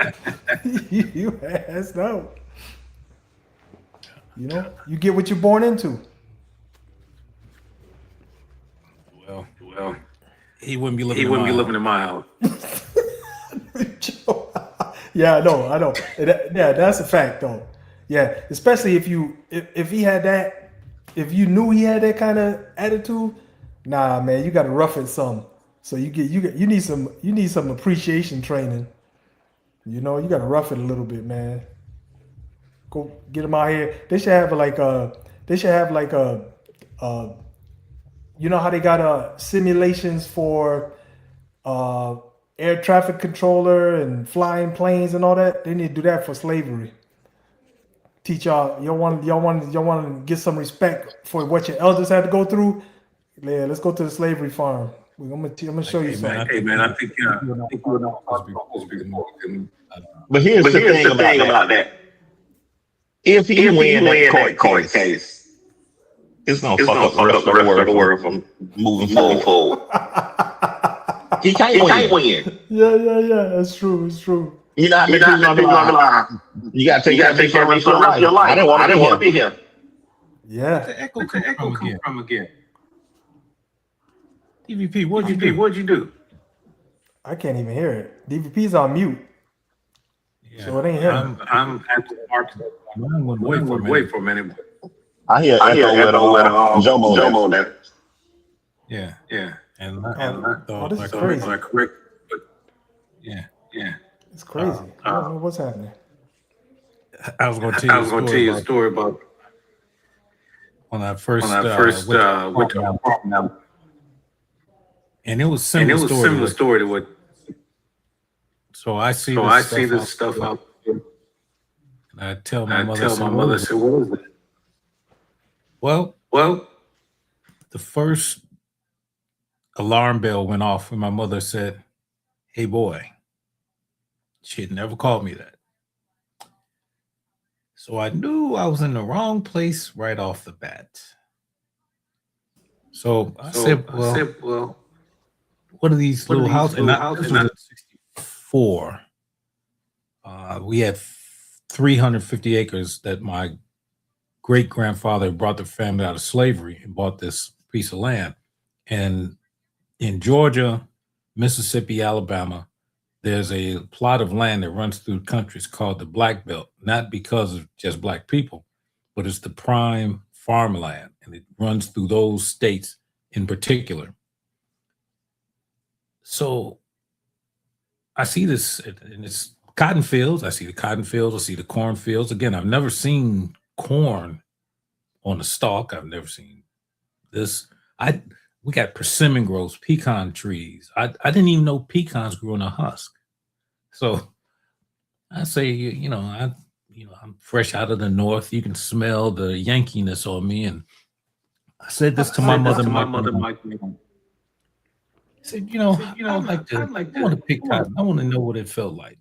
You asked out. You know, you get what you're born into. Well, he wouldn't be living in my house. Yeah, I know. Yeah, that's a fact though. Yeah, especially if he had that, if you knew he had that kind of attitude, nah, man, you got to rough it some. So you need some appreciation training. You know, you got to rough it a little bit, man. Go get them out here. They should have you know how they got simulations for air traffic controller and flying planes and all that. They need to do that for slavery. Teach y'all want to get some respect for what your elders had to go through. Yeah, let's go to the slavery farm. I'm gonna show you something. Hey man, I think you and I supposed to be more. But here's the thing about that. If he win that court case, it's gonna fuck up the rest of the world from moving forward. He can't win. Yeah. That's true. It's true. You're not on the line. You gotta take care of the rest of your life. I didn't want to be here. Yeah. The echo come from again. DVP, what'd you do? I can't even hear it. DVP's on mute. Yeah. So it ain't him. I'm at the mark. I'm gonna wait for a minute. I hear echo with Jomo there. Yeah. And this is crazy. Correct, but yeah. It's crazy. I don't know what's happening. I was going to tell you a story about when I first went to Alabama. And it was similar story to what. So I see this stuff out there. And I tell my mother, I said, what is that? Well, the first alarm bell went off when my mother said, "Hey boy." She had never called me that. So I knew I was in the wrong place right off the bat. So I said, well, what are these little houses? And this was in 64. We had 350 acres that my great-grandfather brought the family out of slavery and bought this piece of land. And in Georgia, Mississippi, Alabama, there's a plot of land that runs through the country. It's called the Black Belt, not because of just black people, but it's the prime farmland, and it runs through those states in particular. So I see this, and it's cotton fields. I see the cotton fields. I see the corn fields. Again, I've never seen corn on a stalk. I've never seen this. We got persimmon groves, pecan trees. I didn't even know pecans grew in a husk. So I say, I'm fresh out of the north. You can smell the Yankiness on me. And I said this to my mother. I said, I want to pick cotton. I want to know what it felt like.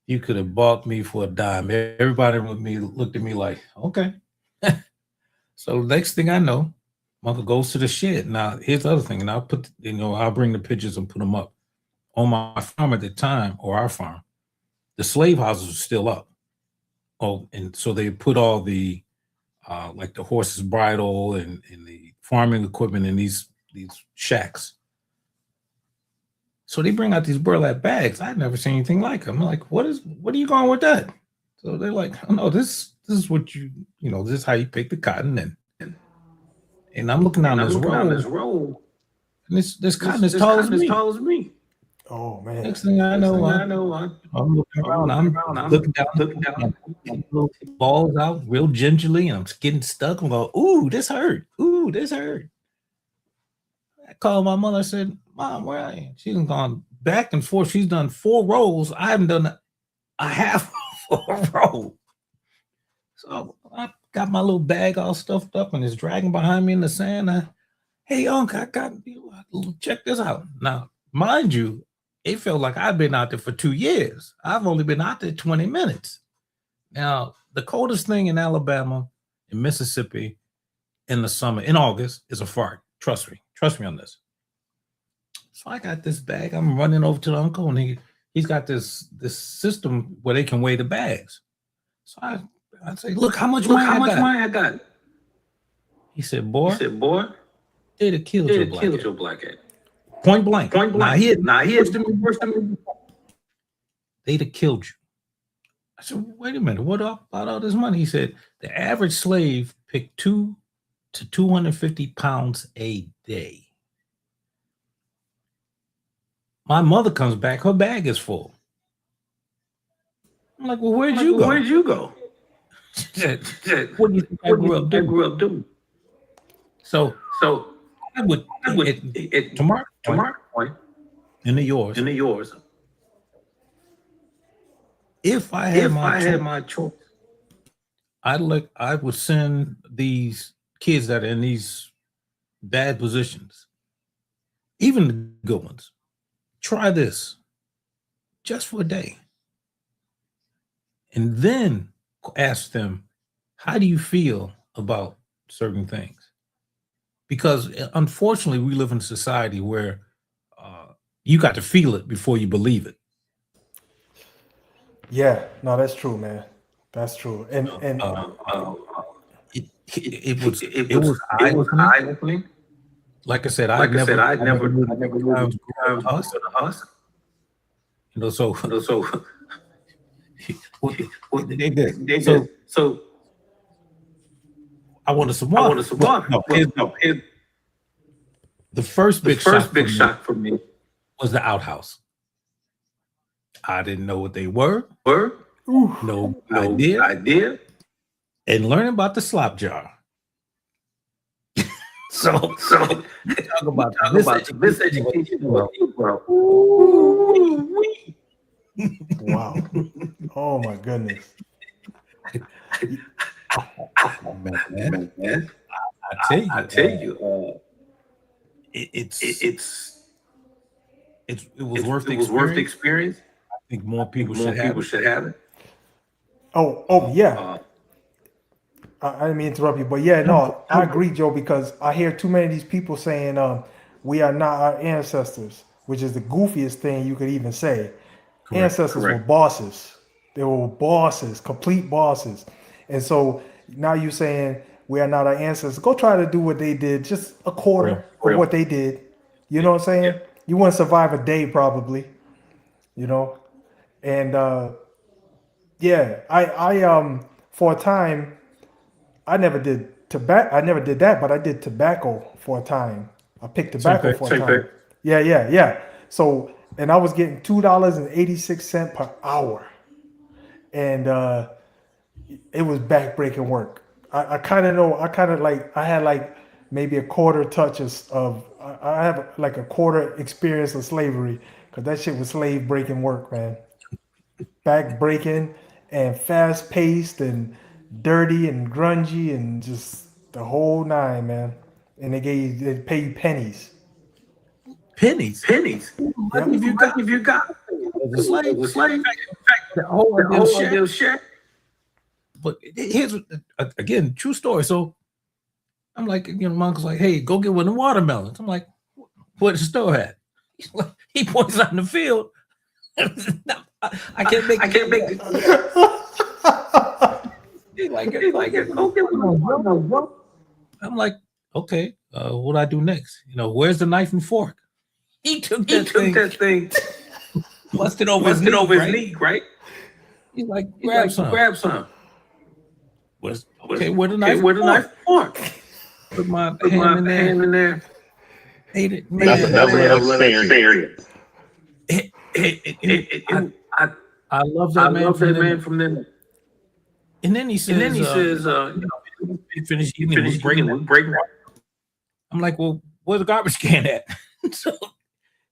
You could have bought me for a dime. Everybody with me looked at me like, okay. So next thing I know, Mother goes to the shed. Now, here's the other thing. And I'll I'll bring the pictures and put them up. On my farm at the time, or our farm, the slave houses were still up. Oh, and so they put all the, like the horse's bridle and the farming equipment in these shacks. So they bring out these burlap bags. I'd never seen anything like them. I'm like, what are you going with that? So they're like, oh no, this is what this is how you pick the cotton. And I'm looking down this road, and this cotton is tall as me. Oh man! Next thing I know, I'm looking around. I'm looking down, little balls out real gingerly, and I'm getting stuck. I'm going, ooh, this hurt. Ooh, this hurt. I called my mother. I said, Mom, where are you? She's gone back and forth. She's done 4 rows. I haven't done a half of a row. So I got my little bag all stuffed up, and it's dragging behind me in the sand. Hey, Uncle, I got check this out. Now, mind you, it felt like I've been out there for 2 years. I've only been out there 20 minutes. Now, the coldest thing in Alabama and Mississippi in the summer, in August, is a fart. Trust me on this. So I got this bag. I'm running over to the uncle, and he's got this system where they can weigh the bags. So I say, look how much money I got. He said, boy, they'd have killed your black ass. Point blank. Now he they'd have killed you. I said, wait a minute, what about all this money? He said, the average slave picked 2 to 250 pounds a day. My mother comes back, her bag is full. I'm like, well, where'd you go? She said, what do you think I grew up doing? So I would tomorrow point in the yours. If I had my choice, I would send these kids that are in these bad positions, even the good ones, try this just for a day. And then ask them, how do you feel about certain things? Because unfortunately, we live in a society where you got to feel it before you believe it. Yeah, no, that's true, man. That's true. And it was eye-opening. Like I said, I never us. You know, so they did. So I wanted some water. The first big shock for me was the outhouse. I didn't know what they were. No idea. And learning about the slop jar. So talk about this education. wow. Oh my goodness. Man. I tell you, it was worth the experience. I think more people should have it. Oh yeah. I didn't mean to interrupt you, but yeah, no, I agree, Joe, because I hear too many of these people saying we are not our ancestors, which is the goofiest thing you could even say. Ancestors were bosses. They were bosses, complete bosses. And so now you're saying we are not our ancestors. Go try to do what they did, just a quarter of what they did. You know what I'm saying? Yeah. You wouldn't survive a day probably, you know? And I for a time, I never did tobacco. I never did that, but I did tobacco for a time. I picked tobacco for a time. Yeah. So, and I was getting $2.86 per hour, and it was backbreaking work. I kind of know. I had like maybe a quarter touch of. I have like a quarter experience of slavery because that shit was slave breaking work, man. Back breaking and fast paced and dirty and grungy and just the whole nine, man. And they pay you pennies. Pennies. Yep. If you got the slave. The whole shit. But here's again, true story. So I'm like, my uncle's like, hey, go get one of the watermelons. I'm like, where's the store at? He points out in the field. I can't make it. He's like, go get one. I'm like, okay, what do I do next? Where's the knife and fork? He took that thing, busted over his knee, right? He's like, grab some. Where the knife and fork? Put my hand in there. Ate it. That's another experience. I love that man from then. And then he says, finish eating, we break. I'm like, well, where's the garbage can at? So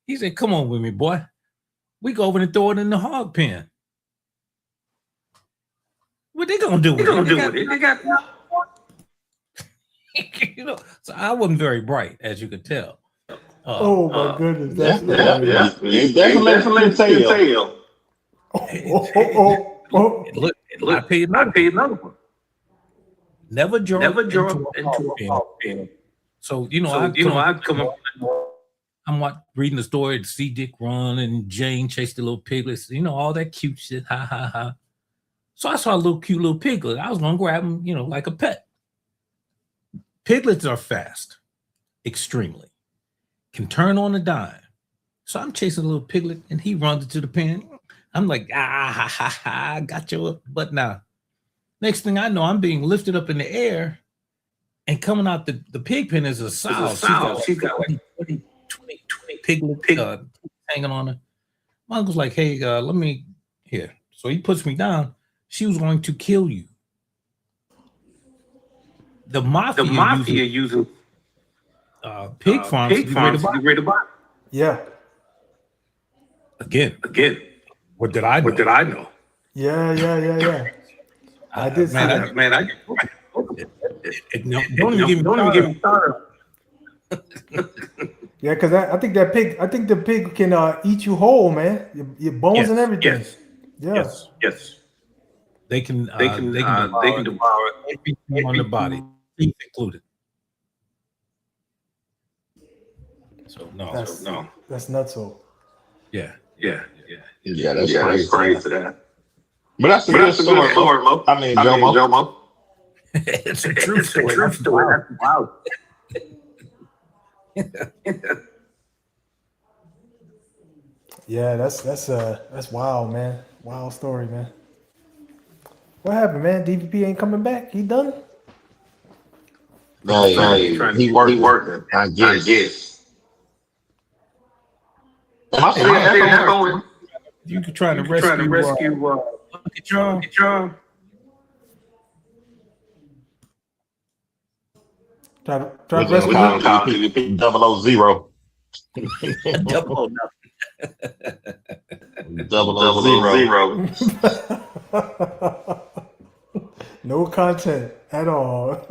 he said, come on with me, boy. We go over and throw it in the hog pen. What they gonna do with it? They got so I wasn't very bright, as you could tell. Oh my goodness. That's definitely tell. Oh. Look, I paid another one. Never drove into a pen. So I'd come up. I'm reading the story to see Dick run and Jane chase the little piglets. All that cute shit. Ha ha ha. So I saw a cute little piglet. I was gonna grab him, like a pet. Piglets are fast, extremely. Can turn on a dime. So I'm chasing a little piglet, and he runs into the pen. I'm like, ha ha ha! Got your butt now. Next thing I know, I'm being lifted up in the air, and coming out the pig pen is a sow. She's got like 20 piglet hanging on her. My uncle's like, hey, let me here. So he puts me down. She was going to kill you. The mafia using pig farms to get rid of body. Yeah. Again. What did I know? Yeah. I did see that. Don't even get me started. Yeah, because I think the pig can eat you whole, man. Your bones and everything. Yes. They can devour everything on the body, teeth included. So no. That's nuts. So yeah. That's crazy. That. But that's a good story, Mo. I mean, Jomo. It's a true story. That's wild. Yeah, that's wild, man. Wild story, man. What happened, man? DVP ain't coming back. He done? He working. I guess. Am I still echoing? You could try to rescue Uncle John. Try to rescue DVP 000. 000. No content at all.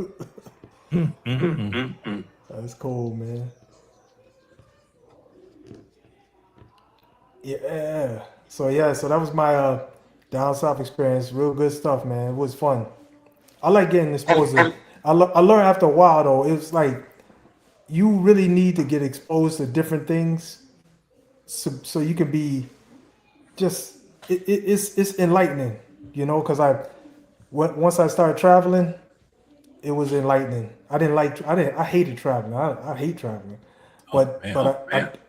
That's cool, man. Yeah. So that was my down south experience. Real good stuff, man. It was fun. I like getting exposed. I learned after a while though. It's like you really need to get exposed to different things, so you can be just. It's enlightening, because once I started traveling, it was enlightening. I hated traveling. I hate traveling, but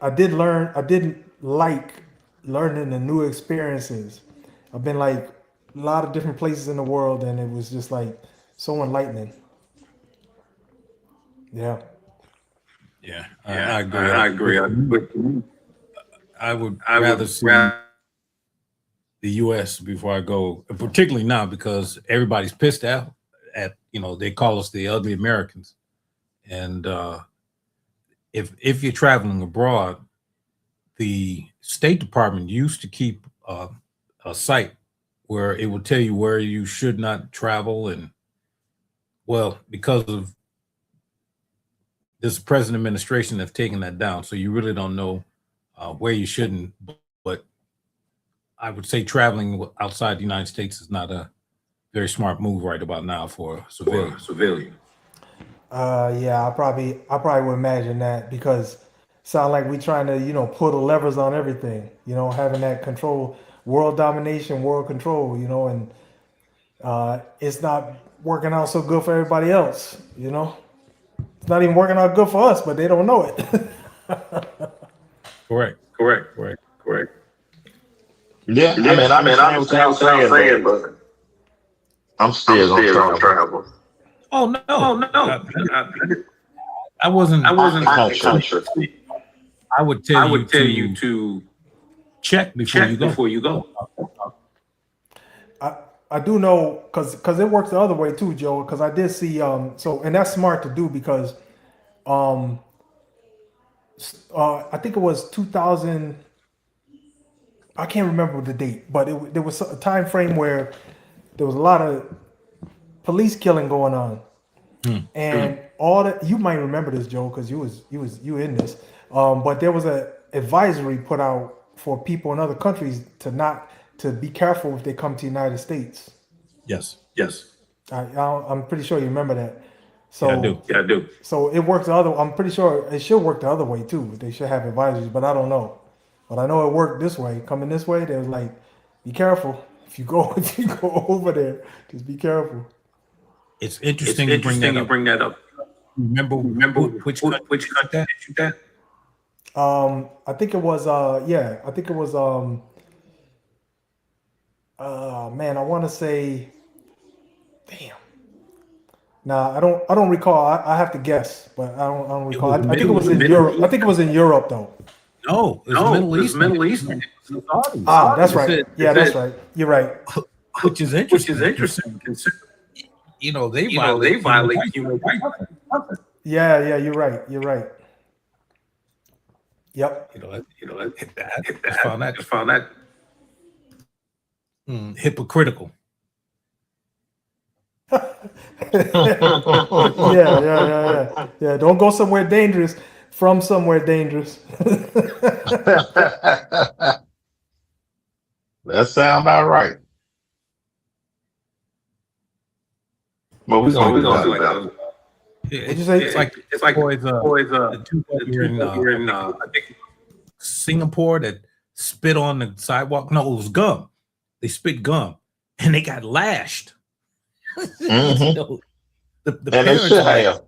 I did learn. I didn't like learning the new experiences. I've been like a lot of different places in the world, and it was just like so enlightening. Yeah. Yeah, I agree. I would rather see the U.S. before I go, particularly now because everybody's pissed out at they call us the ugly Americans, and if you're traveling abroad, the State Department used to keep a site where it would tell you where you should not travel, and because of this present administration have taken that down, so you really don't know where you shouldn't. But I would say traveling outside the United States is not a very smart move right about now for a civilian. Yeah, I probably would imagine that because sound like we trying to pull the levers on everything. Having that control, world domination, world control. And it's not working out so good for everybody else. It's not even working out good for us, but they don't know it. Correct. Yeah, I understand what you're saying, but I'm still gonna travel. Oh no! I wasn't. I would tell you to check before you go. I do know because it works the other way too, Joe. Because I did see and that's smart to do because I think it was 2000. I can't remember the date, but there was a time frame where there was a lot of police killing going on, and all that. You might remember this, Joe, because you in this. But there was a advisory put out for people in other countries to be careful if they come to the United States. Yes. I'm pretty sure you remember that. So Yeah, I do. Yeah, I do. So it works the other. I'm pretty sure it should work the other way too. They should have advisories, but I don't know. But I know it worked this way. Coming this way, they was like, be careful if you go if you go over there. Just be careful. It's interesting you bring that up. Remember which country that? I think it was I think it was man, I want to say, damn. Nah, I don't recall. I have to guess, but I don't recall. I think it was in Europe. I think it was in Europe though. No, it was Middle East. Ah, that's right. Yeah, that's right. You're right. Which is interesting. You know, they violate human rights. Yeah, you're right. You're right. Yep. Just found that hypocritical. Yeah. Don't go somewhere dangerous from somewhere dangerous. That sound about right. But we're gonna do better. It's like boys, the two here in I think Singapore that spit on the sidewalk. No, it was gum. They spit gum and they got lashed. Mm-hmm. You know, the And they parents should like have.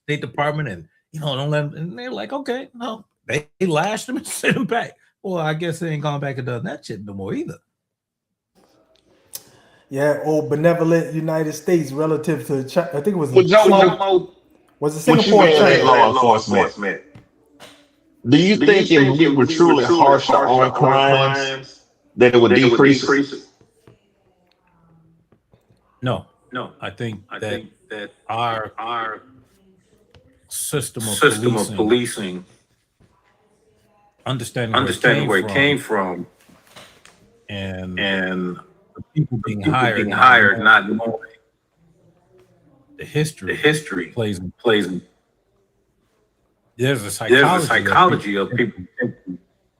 State Department and don't let them, and they're like, okay, no, they lashed them and sent them back. Well, I guess they ain't gone back and done that shit no more either. Yeah, old benevolent United States relative to China. I think it was. Well, Jomo, was it what you Singapore or mean China? at law enforcement? Do you think if we were truly harsher on crimes, that it would decrease it? No, I think that our system of policing, understanding where it came from, and the people being hired, not knowing the history plays. There's a psychology of people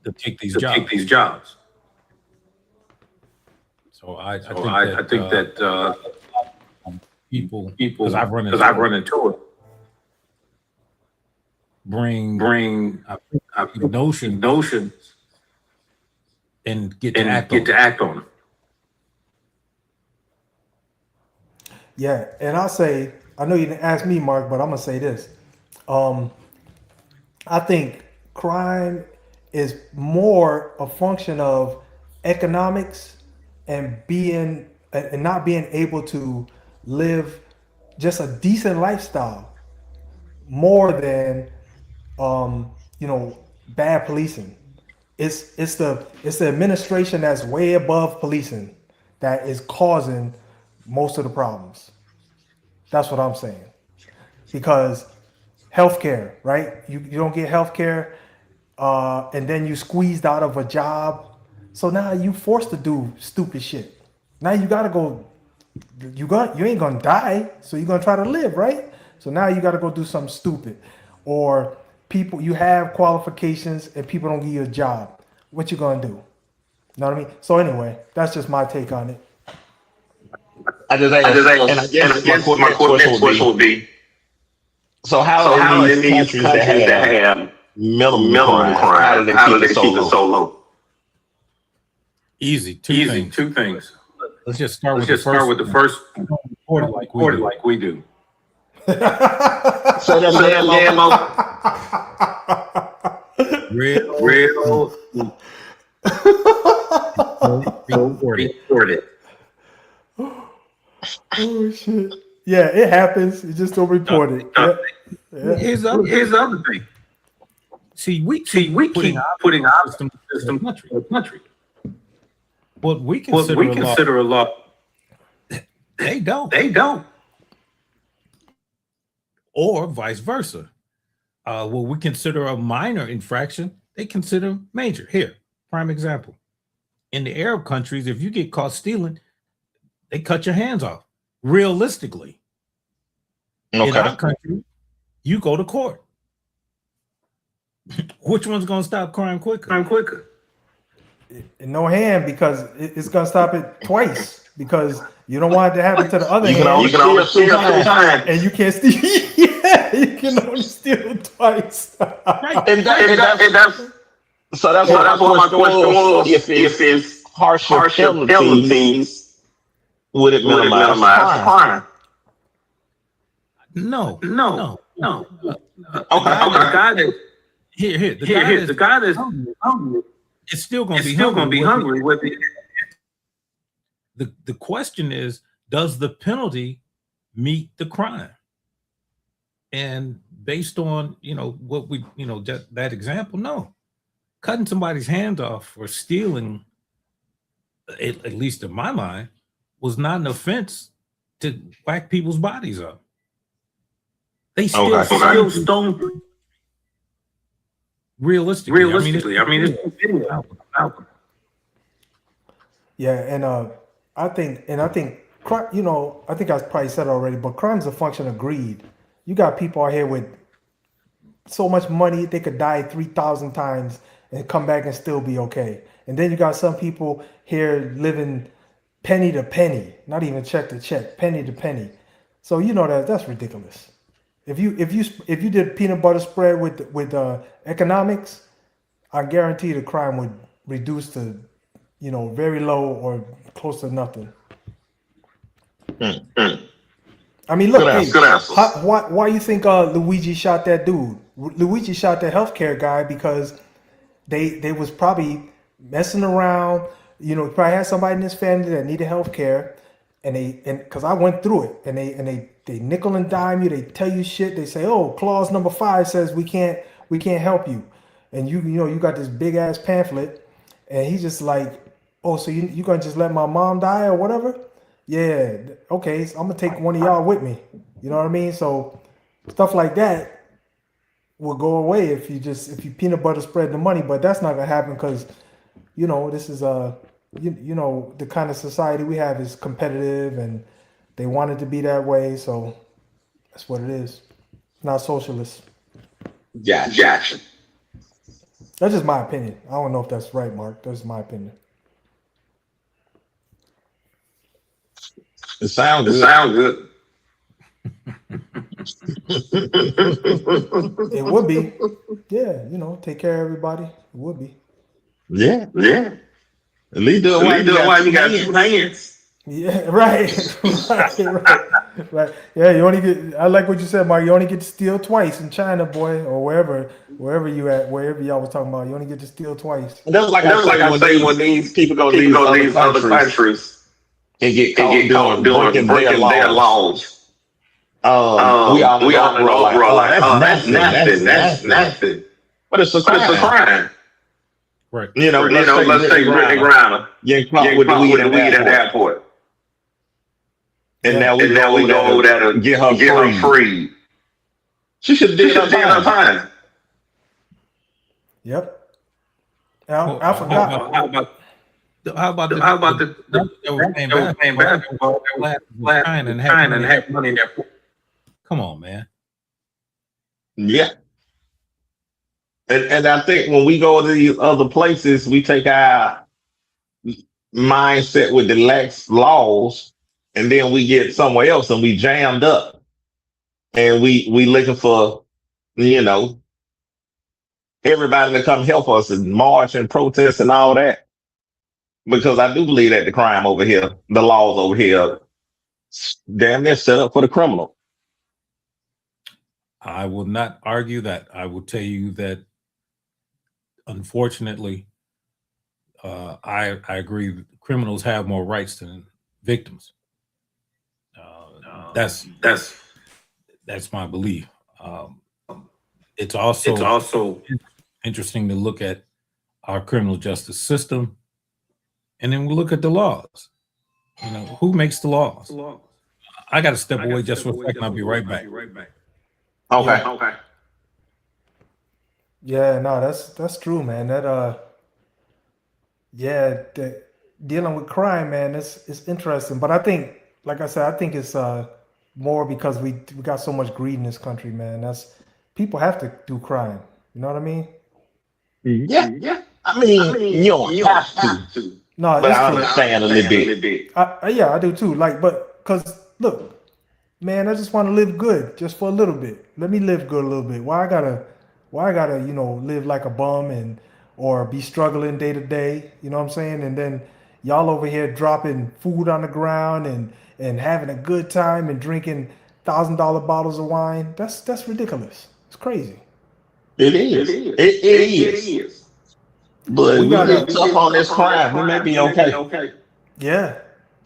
to take these jobs. So I think that people because I've run into it bring notions and get to act on them. Yeah, and I'll say, I know you didn't ask me, Mark, but I'm gonna say this. I think crime is more a function of economics and not being able to live just a decent lifestyle more than bad policing. It's the administration that's way above policing that is causing most of the problems. That's what I'm saying. Because healthcare, right? You don't get healthcare, and then you squeezed out of a job. So now you forced to do stupid shit. Now you gotta go. You ain't gonna die, so you're gonna try to live, right? So now you gotta go do something stupid, or you have qualifications and people don't give you a job. What you gonna do? You know what I mean? So anyway, that's just my take on it. I guess my question would be, so how in these countries that have minimum crime, how do they keep it so low? Easy. Two things. Let's just start with the first. Report like we do. So that Real. Report it. Oh shit! Yeah, it happens. You just don't report it. Yeah. Here's the other thing. See, we keep putting our system in the country. What we consider a law, they don't. Or vice versa. What we consider a minor infraction, they consider major. Here, prime example. In the Arab countries, if you get caught stealing, they cut your hands off. Realistically. Okay. In our country, you go to court. Which one's going to stop crime quicker? No hand, because it's gonna stop it twice. Because You don't want it to happen to the other You can hand. only steal 2 times. And you can't steal. Yeah, you can only steal twice. And that's so that's what my question was. If it's harsher penalties, would it minimize crime? No. Okay. The guy that's it's still going to be hungry with it. The question is, does the penalty meet the crime? And based on what we that example, no. Cutting somebody's hand off or stealing, at least in my mind, was not an offense to whack people's bodies up. They still stone. Realistically, I mean, it's out. Yeah, and I think, I think I probably said it already, but crime's a function of greed. You got people out here with so much money they could die 3,000 times and come back and still be okay. And then you got some people here living penny to penny, not even check to check, penny to penny. So that's ridiculous. If you did peanut butter spread with economics, I guarantee the crime would reduce to very low or close to nothing. I mean, look, why you think Luigi shot that dude? Luigi shot that healthcare guy because they was probably messing around. Probably had somebody in his family that needed healthcare, and because I went through it, and they nickel and dime you. They tell you shit. They say, oh, clause number 5 says we can't help you, and you got this big ass pamphlet, and he's just like, oh, so you gonna just let my mom die or whatever? Yeah, okay, so I'm gonna take one of y'all with me. You know what I mean? So stuff like that will go away if you peanut butter spread the money, but that's not gonna happen because this is the kind of society we have is competitive and they want it to be that way, so that's what it is. It's not socialist. Gotcha. That's just my opinion. I don't know if that's right, Mark. That's my opinion. It sounds good. It would be. Yeah, take care of everybody. It would be. Yeah. At least do it while you got 2 hands. Yeah, right. Right. Yeah, you only get. I like what you said, Mark. You only get to steal twice in China, boy, or wherever you at, wherever y'all was talking about. You only get to steal twice. That's like I say when these people go to these other countries and get caught doing breaking their laws. We all know that's nasty. But it's a crime. Right. Let's take Brittany Griner getting caught with the weed at the airport. And now we go over there to get her free. She should have did her time. Yep. I forgot. How about the playing basketball and have money in there? Come on, man. Yeah. And I think when we go to these other places, we take our mindset with the lax laws, and then we get somewhere else and we jammed up, and we looking for everybody to come help us and march and protest and all that. Because I do believe that the crime over here, the laws over here, damn near set up for the criminal. I will not argue that. I will tell you that, unfortunately, I agree. Criminals have more rights than victims. That's my belief. It's also interesting to look at our criminal justice system, and then we look at the laws. Who makes the laws? I got to step away just for a second. I'll be right back. Okay. Yeah, no, that's true, man. Dealing with crime, man, it's interesting. But I think, like I said, it's more because we got so much greed in this country, man. People have to do crime. You know what I mean? Yeah. I mean, you don't have to. No, but it's I true. understand a little bit. Yeah, I do too. Like, but because look, man, I just want to live good just for a little bit. Let me live good a little bit. Why I gotta, live like a bum or be struggling day to day? You know what I'm saying? And then y'all over here dropping food on the ground and having a good time and drinking $1,000 bottles of wine. That's ridiculous. It's crazy. It is. It is. But we get tough on this crime. We may be okay. Yeah.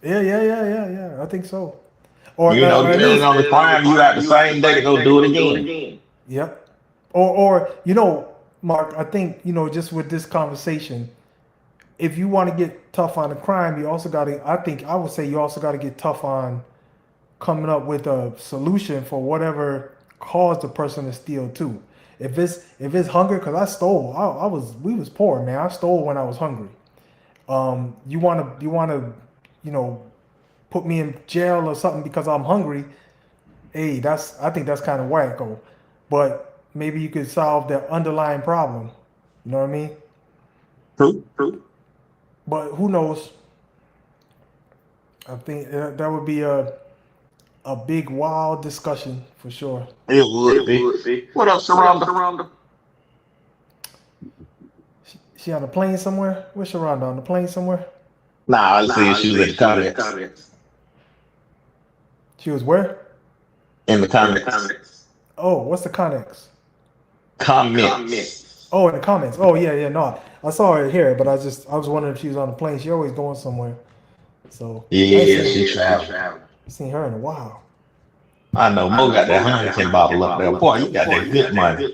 Yeah. I think so. Or You know, at depending least, on the crime, you got the same day to go do it again. yep. Or Mark, I think, just with this conversation, if you want to get tough on the crime, you also got to, I would say you also got to get tough on coming up with a solution for whatever caused the person to steal too. If it's hunger, because I stole, we was poor, man. I stole when I was hungry. You wanna, put me in jail or something because I'm hungry. Hey, I think that's kind of wacko. But maybe you could solve the underlying problem. You know what I mean? True. But who knows? I think that would be a big, wild discussion for sure. It would be. What up, Sharonda? She on a plane somewhere? Where's Sharonda, on the plane somewhere? Nah, I see she was in the comments. She was where? In the comments. Oh, what's the connects? Comments. Oh, in the comments. Oh, yeah. No, I saw her here, but I was wondering if she was on the plane. She always going somewhere. So yeah, she traveled. I seen her in a while. I know. Mo got that Heineken bottle up there. Boy, you got that good money.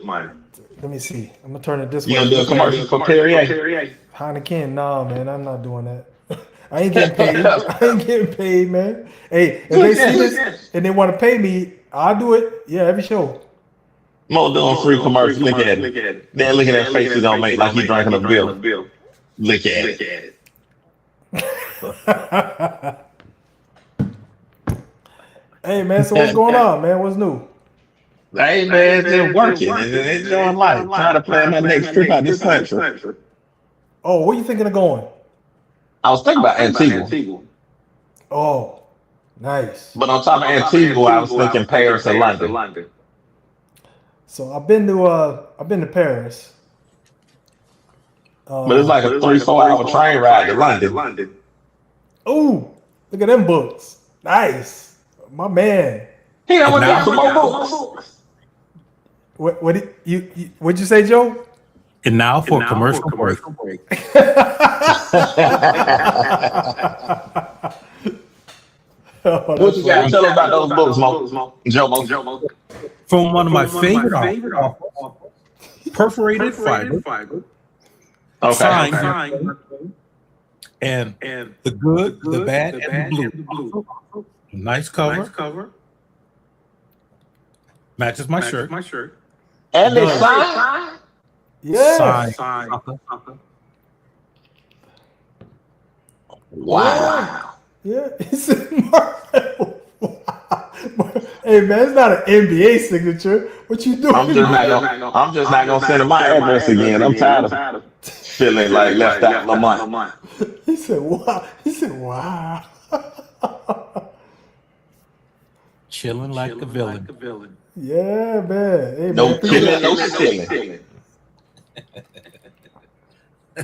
Let me see. I'm gonna turn it this You way. gonna do a commercial for Perrier? Heineken? Nah, man, I'm not doing that. I ain't getting paid. Man. Hey, if they see this and they want to pay me, I'll do it. Yeah, every show. Mo doing free commercial. Look at it. Then look at that face he gonna make like he drinking a bill. Look at it. Hey, man, so what's going on, man? What's new? Hey, man, they're working and enjoying life. Trying to plan my next trip out this country. Oh, where you thinking of going? I was thinking about Antigua. Oh, nice. But on top of Antigua, I was thinking Paris and London. So I've been to Paris. But it's like a 3-4 hour train ride to London. Ooh, look at them books. Nice. My man. He don't want to have some more books. What'd you say, Joe? And now for commercial break. What you got to tell us about those books, Mo? Joe. From one of my favorite authors, Perforated Fiber. Okay. Signed. And The Good, the Bad, and the Blue. Nice cover. Matches my shirt. And they signed? Yeah. Signed. Wow. Yeah. Hey, man, it's not an NBA signature. What you doing? I'm just not gonna send him my address again. I'm tired of feeling like left out Lamont. He said, wow. Chilling like a villain. Yeah, man. Hey, No man, killing, no stealing.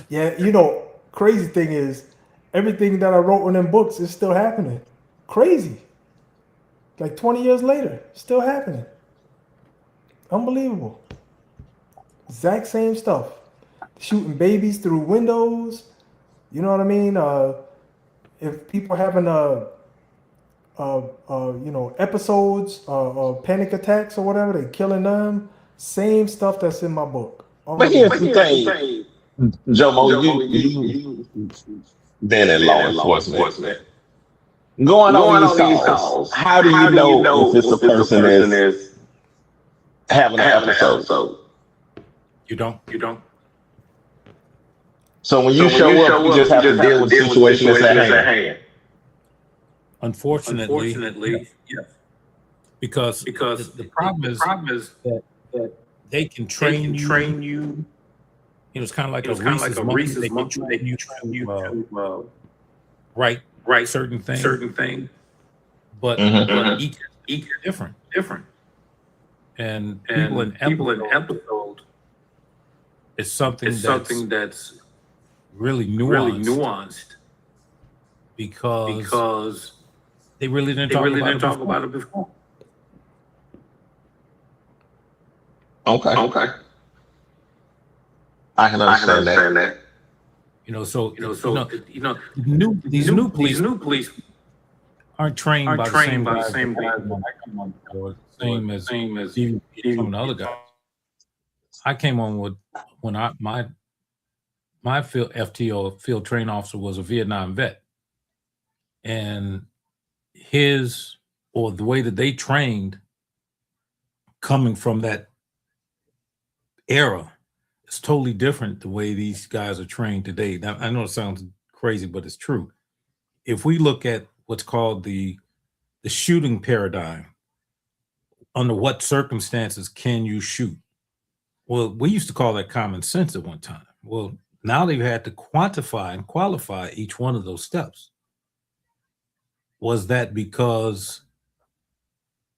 Yeah, crazy thing is, everything that I wrote in them books is still happening. Crazy. Like 20 years later, still happening. Unbelievable. Exact same stuff. Shooting babies through windows. You know what I mean? If people having episodes, panic attacks or whatever, they killing them. Same stuff that's in my book. But here's the thing, Jomo, you been in law enforcement. Going on these calls, how do you know if it's a person that's having an episode? You don't. So when you show up, you just have to deal with the situation that's at hand. Unfortunately, yes. Because the problem is that they can train you It's kind of like a Reese's monkey. They get you to write certain things, but each is different. And people in episode is something that's really nuanced because they really didn't talk about it before. Okay. I can understand that. These new police aren't trained by the same guys when I come on board, same as some of the other guys. I came on with when my field FTO field train officer was a Vietnam vet, and the way that they trained coming from that era is totally different the way these guys are trained today. Now, I know it sounds crazy, but it's true. If we look at what's called the shooting paradigm, under what circumstances can you shoot? Well, we used to call that common sense at one time. Well, now they've had to quantify and qualify each one of those steps. Was that because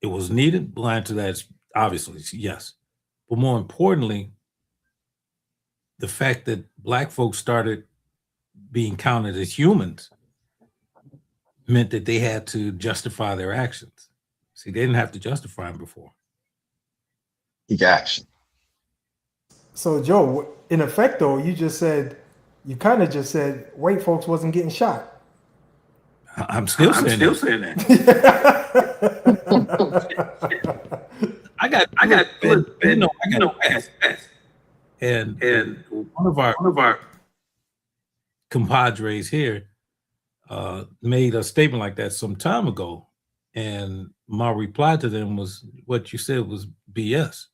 it was needed? Well, answer that is obviously yes. But more importantly, the fact that Black folks started being counted as humans meant that they had to justify their actions. See, they didn't have to justify them before. Gotcha. So, Joe, in effect, though, you kind of just said white folks wasn't getting shot. I'm still saying that. I got pass. And one of our compadres here made a statement like that some time ago, and my reply to them was what you said was BS.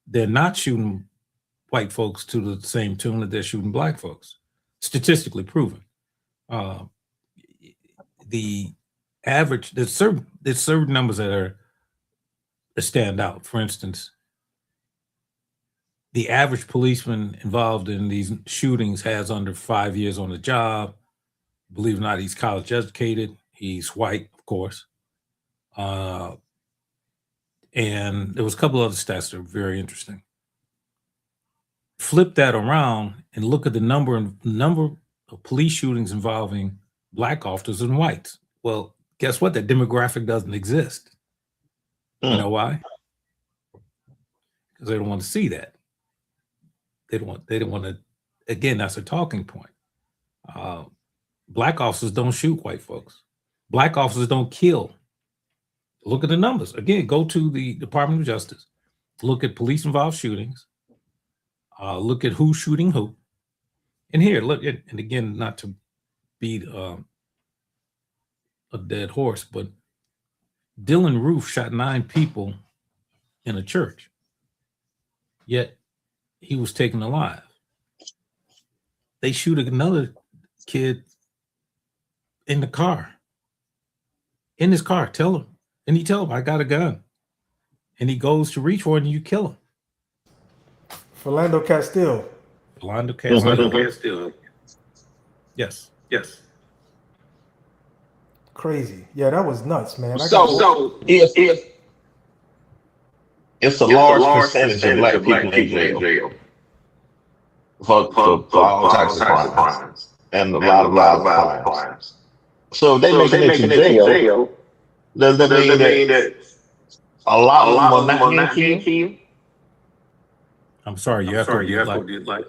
They're not shooting white folks to the same tune that they're shooting Black folks, statistically proven. The average, there's certain numbers that stand out. For instance, the average policeman involved in these shootings has under 5 years on the job. Believe it or not, he's college educated. He's white, of course. And there was a couple other stats that are very interesting. Flip that around and look at the number of police shootings involving Black officers and whites. Well, guess what? That demographic doesn't exist. You know why? Because they don't want to see that. They don't want to. Again, that's a talking point. Black officers don't shoot white folks. Black officers don't kill. Look at the numbers. Again, go to the Department of Justice. Look at police-involved shootings. Look at who's shooting who. And here, look at, and again, not to beat a dead horse, but Dylan Roof shot 9 people in a church, yet he was taken alive. They shoot another kid in the car, in his car, and he tell him, I got a gun. And he goes to reach for it and you kill him. Philando Castile. Yes. Crazy. Yeah, that was nuts, man. So if it's a large percentage of Black people in jail for all types of crimes and a lot of violent crimes. So if they making it to jail, does that mean that a lot of them are not getting killed? I'm sorry, you have to like.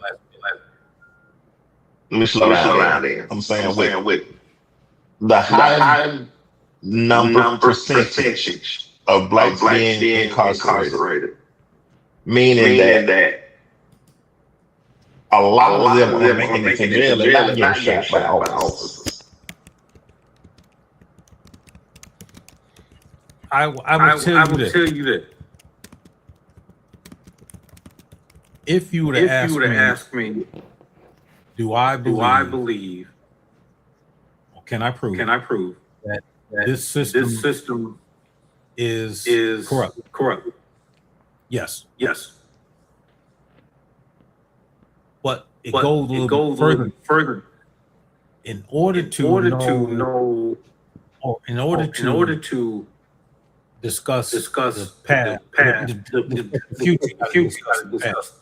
Let me slow down there. I'm saying with the high number percentage of Blacks being incarcerated, meaning that a lot of them are making it to jail. They're not getting shot by officers. I would tell you that. If you were to ask me, do I believe, or can I prove that this system is corrupt? Yes. But it goes a little bit further. In order to know, or in order to discuss the past, the future, you gotta discuss the past.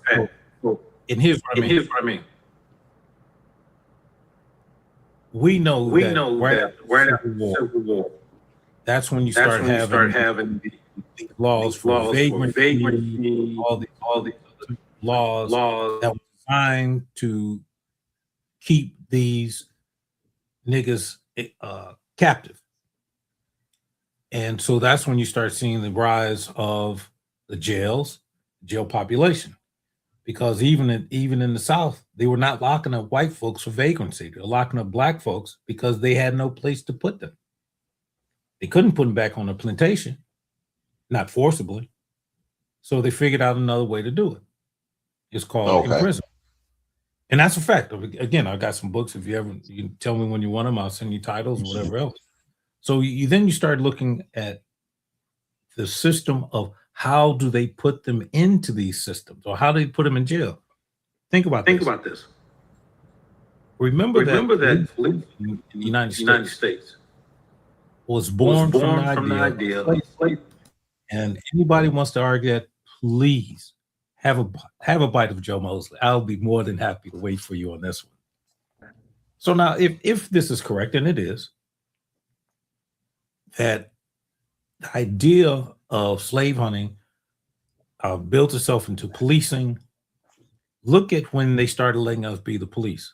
So, and here's what I mean. We know that right after the Civil War, that's when you start having the laws for vagrancy, all the laws that were designed to keep these niggas captive. And so that's when you start seeing the rise of the jail population. Because even in the South, they were not locking up white folks for vagrancy. They were locking up black folks because they had no place to put them. They couldn't put them back on a plantation, not forcibly. So they figured out another way to do it. It's called imprisonment. And that's a fact. Again, I got some books. If you can tell me when you want them, I'll send you titles, whatever else. So you start looking at the system of how do they put them into these systems, or how do they put them in jail? Think about this. Remember that in the United States was born from the idea of slavery. And anybody wants to argue that, please have a bite of Joe Mosley. I'll be more than happy to wait for you on this one. So now, if this is correct, and it is, that the idea of slave hunting built itself into policing. Look at when they started letting us be the police.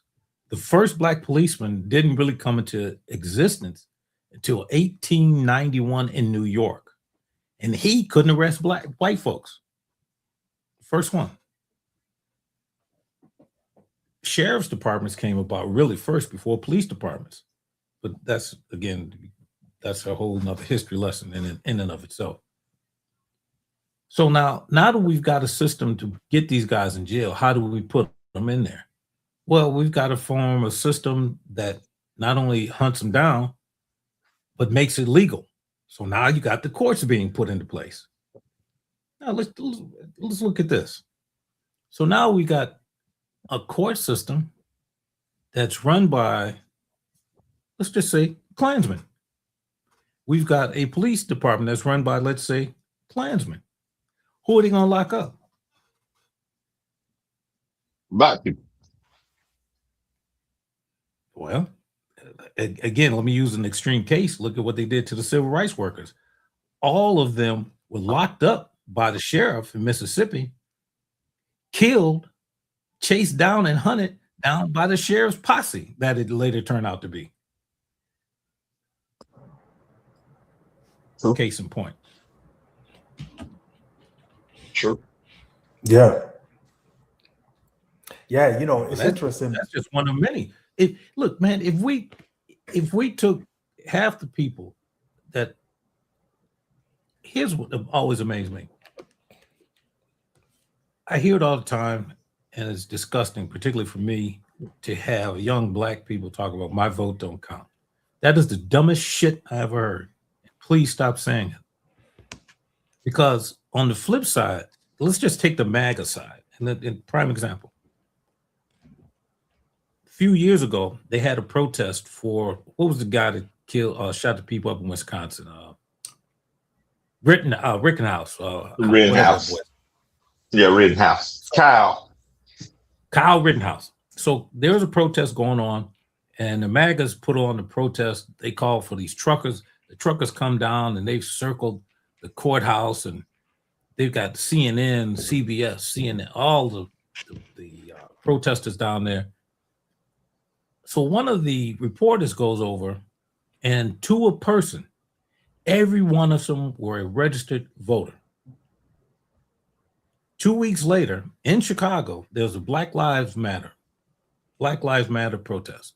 The first black policeman didn't really come into existence until 1891 in New York. And he couldn't arrest white folks. First one. Sheriff's departments came about really first before police departments. But that's a whole nother history lesson in and of itself. So now that we've got a system to get these guys in jail, how do we put them in there? Well, we've got to form a system that not only hunts them down, but makes it legal. So now you got the courts being put into place. Now let's look at this. So now we got a court system that's run by, let's just say, Klansmen. We've got a police department that's run by, let's say, Klansmen. Who are they going to lock up? Black people. Well, again, let me use an extreme case. Look at what they did to the civil rights workers. All of them were locked up by the sheriff in Mississippi, killed, chased down, and hunted down by the sheriff's posse that it later turned out to be. Case in point. Sure. Yeah. Yeah, it's interesting. That's just one of many. Look, man, if we took half the people that, here's what always amazed me. I hear it all the time, and it's disgusting, particularly for me, to have young black people talk about my vote don't count. That is the dumbest shit I ever heard. Please stop saying it. Because on the flip side, let's just take the MAGA side. And prime example. A few years ago, they had a protest for, what was the guy that shot the people up in Wisconsin? Rittenhouse. Rittenhouse. Yeah, Rittenhouse. Kyle Rittenhouse. So there was a protest going on, and the MAGAs put on the protest. They called for these truckers. The truckers come down and they've circled the courthouse, and they've got CNN, CBS, CNN, all the protesters down there. So one of the reporters goes over, and to a person, every one of them were a registered voter. 2 weeks later, in Chicago, there was a Black Lives Matter protest.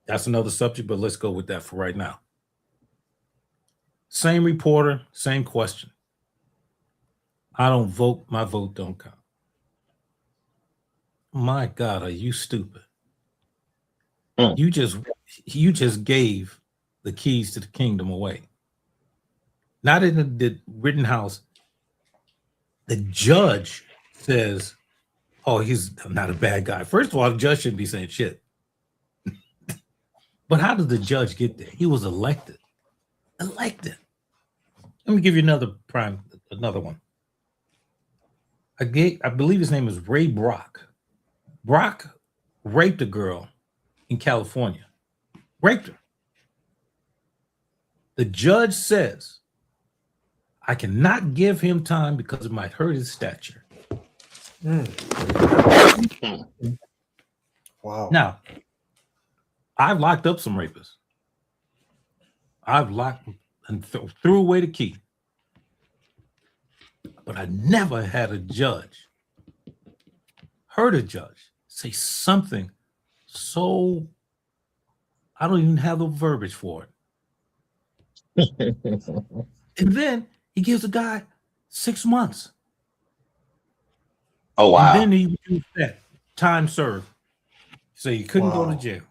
That's another subject, but let's go with that for right now. Same reporter, same question. I don't vote, my vote don't count. My God, are you stupid? You just gave the keys to the kingdom away. Not in the Rittenhouse. The judge says oh, he's not a bad guy. First of all, the judge shouldn't be saying shit. But how did the judge get there? He was elected. Elected. Let me give you another one. I believe his name is Ray Brock. Brock raped a girl in California. Raped her. The judge says, I cannot give him time because it might hurt his stature. Wow. Now, I've locked up some rapists. I've locked and threw away the key. But I never had a judge, heard a judge say something so, I don't even have the verbiage for it. And then he gives the guy 6 months. Oh, wow. And then he used that time served. So he couldn't go to jail.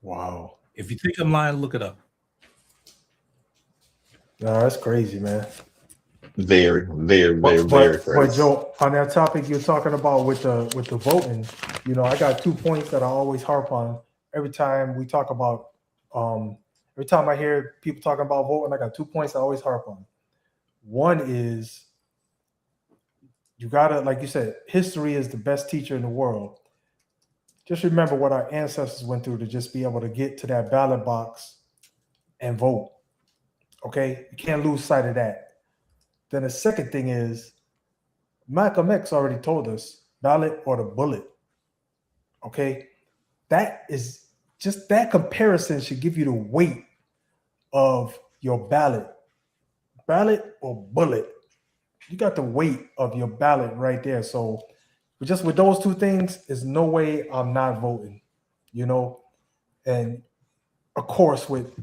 Wow. If you think I'm lying, look it up. No, that's crazy, man. Very crazy. But Joe, on that topic you're talking about with the voting, you know, I got 2 points that I always harp on every time we talk about. Every time I hear people talking about voting, I got 2 points I always harp on. One is you gotta, like you said, history is the best teacher in the world. Just remember what our ancestors went through to just be able to get to that ballot box and vote. Okay, you can't lose sight of that. Then the second thing is Malcolm X already told us ballot or the bullet. Okay, that is just that comparison should give you the weight of your ballot or bullet. You got the weight of your ballot right there. So just with those two things, there's no way I'm not voting, you know. And of course, with,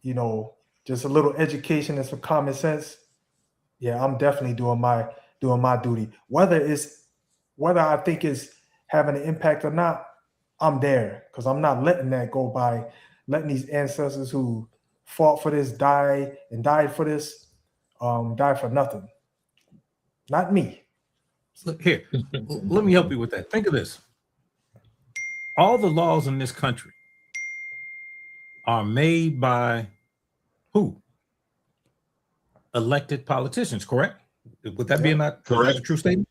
you know, just a little education and some common sense, yeah, I'm definitely doing my duty. Whether I think it's having an impact or not, I'm there, because I'm not letting that go by, letting these ancestors who fought for this died for this, die for nothing. Not me. Look here, let me help you with that. Think of this. All the laws in this country are made by who? Elected politicians, correct? Would that be a true statement?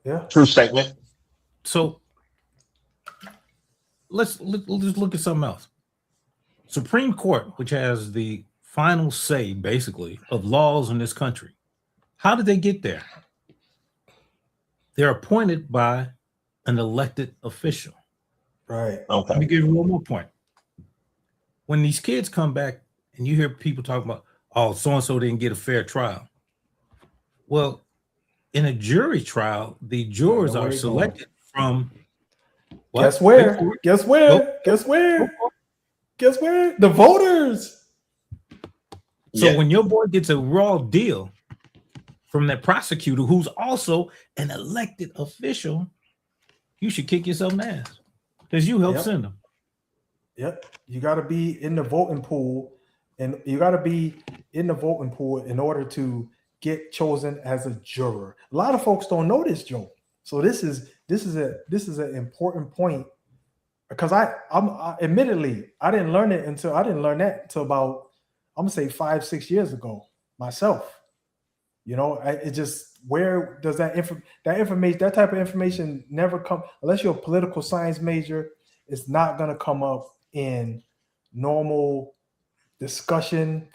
Yeah. True statement. So let's just look at something else. Supreme Court, which has the final say, basically, of laws in this country. How did they get there? They're appointed by an elected official. Right. Okay. Let me give you one more point. When these kids come back and you hear people talking about, oh, so-and-so didn't get a fair trial. Well, in a jury trial, the jurors are selected from what? Guess where? Guess where? Guess where? Guess where? The voters. So when your boy gets a raw deal from that prosecutor who's also an elected official, you should kick yourself in the ass because you helped send them. Yep. You got to be in the voting pool, and you got to be in the voting pool in order to get chosen as a juror. A lot of folks don't know this, Joe. So this is an important point, because I'm admittedly I didn't learn that until about, I'm gonna say 5-6 years ago myself. You know, it just, where does that type of information never come, unless you're a political science major. It's not gonna come up in normal discussion.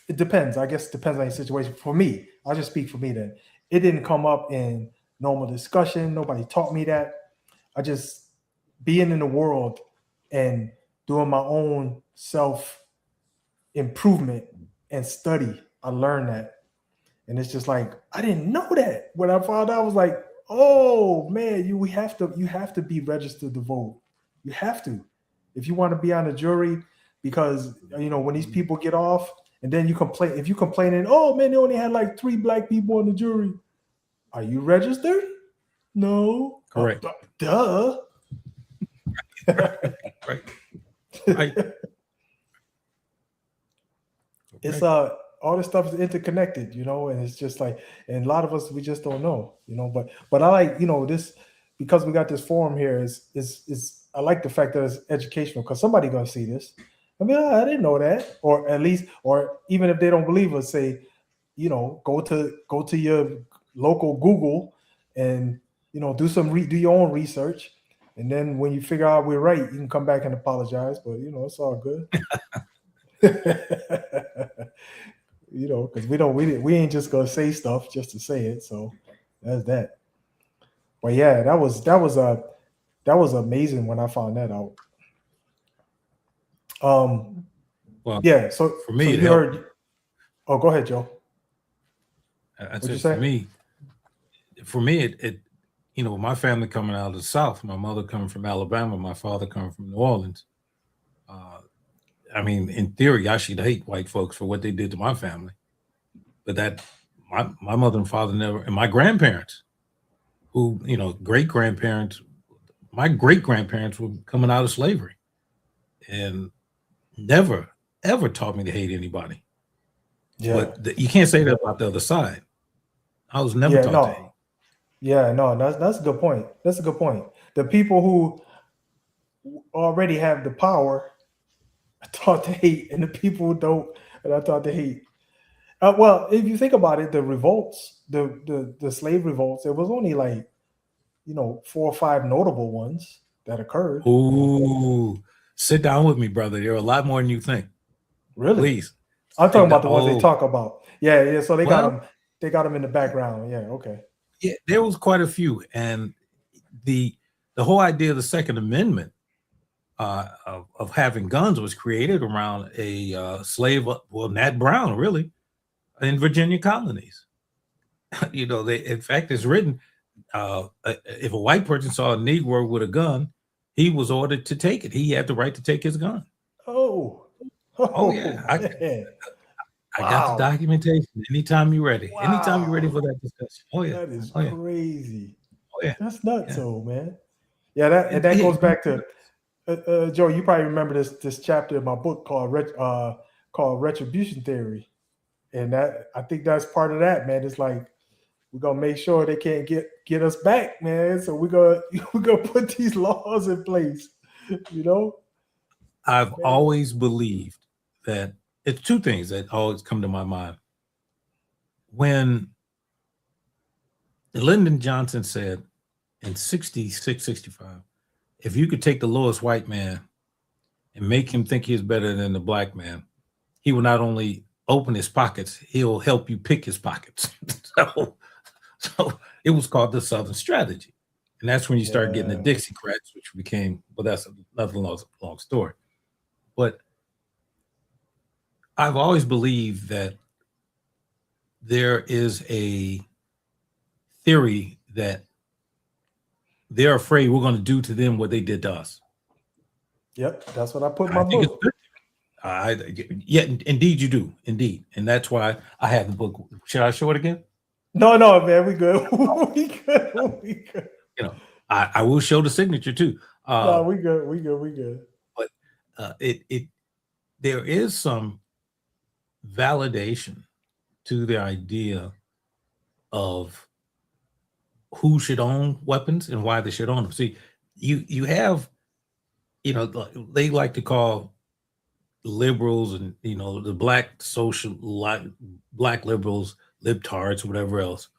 It depends. I guess it depends on your situation. For me, I'll just speak for me then. It didn't come up in normal discussion. Nobody taught me that. I just being in the world and doing my own self improvement and study. I learned that. And it's just like, I didn't know that. When I found out, I was like, oh man, you have to be registered to vote. You have to, if you want to be on a jury, because, you know, when these people get off and then you complain, if you complaining, oh man, they only had like 3 black people on the jury. Are you registered? No. Correct. Duh. Right. It's all this stuff is interconnected, you know, and it's just like, and a lot of us, we just don't know, you know, but I like, you know, this because we got this forum here is I like the fact that it's educational because somebody gonna see this. I mean, I didn't know that, or at least, or even if they don't believe us, say, go to your local Google and do do your own research, and then when you figure out we're right, you can come back and apologize. But it's all good. Because we ain't just gonna say stuff just to say it. So that's that. But yeah, that was amazing when I found that out. Well, yeah. So for me, so it you helped. heard. Oh, go ahead, Joe. I'd What'd you say say? for me, it my family coming out of the South, my mother coming from Alabama, my father coming from New Orleans. I mean, in theory, I should hate white folks for what they did to my family, but that my mother and father never, and my grandparents, who great grandparents, my great grandparents were coming out of slavery, and never ever taught me to hate anybody. Yeah. But you can't say that about the other side. I was never Yeah. taught to hate. No. Yeah. No. That's a good point. That's a good point. The people who already have the power are taught to hate, and the people who don't are taught to hate. Well, if you think about it, the revolts, the slave revolts, it was only like 4 or 5 notable ones that occurred. Ooh, sit down with me, brother. There are a lot more than you think. Really? Please. I'm talking about the ones they talk about. Yeah. So they got them. They got them in the background. Yeah. Okay. Yeah, there was quite a few, and the whole idea of the Second Amendment of having guns was created around a slave, Nat Brown, really, in Virginia colonies. In fact, it's written, if a white person saw a Negro with a gun, he was ordered to take it. He had the right to take his gun. Oh yeah. I got the documentation. Anytime you're ready. Wow. Anytime you're ready for that discussion. Oh yeah. That is crazy. Oh yeah. That's nuts, man. Yeah, that goes back to Joe. You probably remember this chapter in my book called Retribution Theory, and that I think that's part of that, man. It's like we're gonna make sure they can't get us back, man. So we're gonna put these laws in place. I've always believed that it's two things that always come to my mind. When Lyndon Johnson said in 66, 65, if you could take the lowest white man and make him think he's better than the black man, he will not only open his pockets, he'll help you pick his pockets. So it was called the Southern Strategy. And that's when you start getting the Dixiecrats, which became, that's another long story. But I've always believed that there is a theory that they're afraid we're going to do to them what they did to us. Yep, that's what I put in my book. Yeah, indeed you do. Indeed. And that's why I have the book. Should I show it again? No, man, we good. we good. I will show the signature too. No, we good. But there is some validation to the idea of who should own weapons and why they should own them. See, you have, they like to call liberals and the black black liberals libtards, whatever else.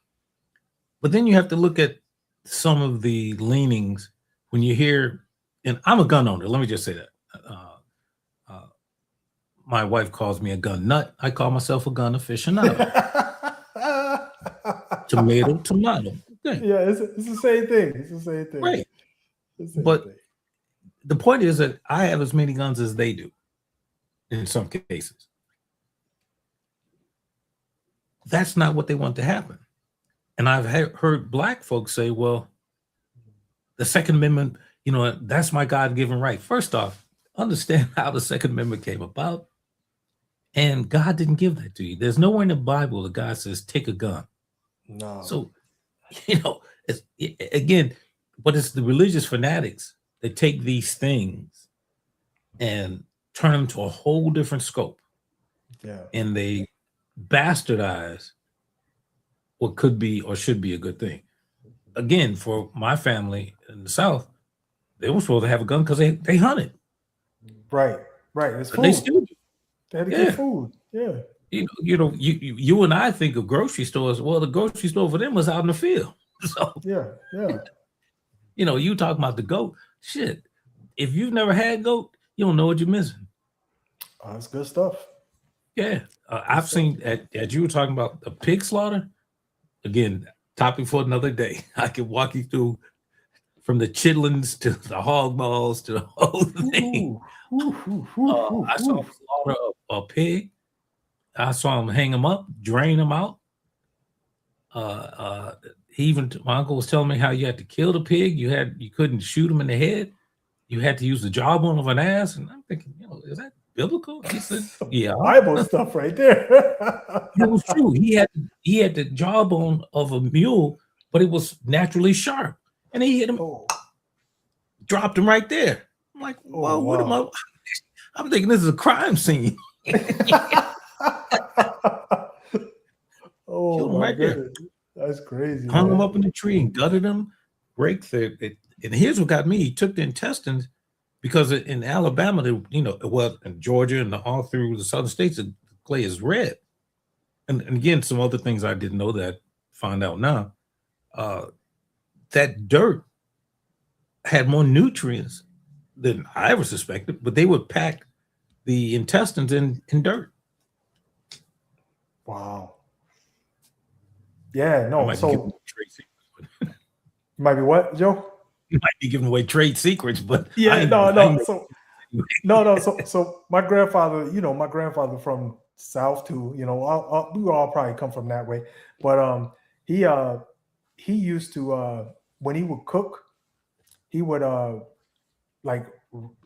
But then you have to look at some of the leanings when you hear, and I'm a gun owner. Let me just say that. My wife calls me a gun nut. I call myself a gun aficionado. Tomato. Okay. Yeah, it's the same thing. It's the same thing. Right. But the point is that I have as many guns as they do in some cases. That's not what they want to happen. And I've heard black folks say, well, the Second Amendment, that's my God-given right. First off, understand how the Second Amendment came about. And God didn't give that to you. There's nowhere in the Bible that God says, take a gun. No. So, it's the religious fanatics that take these things and turn them to a whole different scope. Yeah. And they bastardize what could be or should be a good thing. again, for my family in the South, they were supposed to have a gun because they hunted. Right. It's But they food. still do. They had to Yeah. get food. Yeah. You and I think of grocery stores. Well, the grocery store for them was out in the field. So Yeah. you talk about the goat. Shit, if you've never had goat, you don't know what you're missing. That's good stuff. Yeah, I've seen as you were talking about the pig slaughter. Again, topic for another day. I can walk you through from the chitlins to the hog balls to the whole thing. I saw him slaughter a pig. I saw him hang him up, drain him out. My uncle was telling me how you had to kill the pig. You couldn't shoot him in the head. You had to use the jawbone of an ass. And I'm thinking, is that biblical? He said, yeah. Bible stuff right there. It was true. He had the jawbone of a mule, but it was naturally sharp. And he hit him, dropped him right there. I'm like, whoa, what am I? I'm thinking this is a crime scene. Oh my goodness. That's crazy. Hung him up in the tree and gutted him, and here's what got me. He took the intestines because in Alabama, in Georgia and all through the southern states, the clay is red. And again, some other things I didn't know that I find out now. That dirt had more nutrients than I ever suspected, but they would pack the intestines in dirt. Wow. Yeah, no. So you might be what, Joe? You might be giving away trade secrets, but yeah, So my grandfather from South too. We all probably come from that way. But he used to when he would cook, he would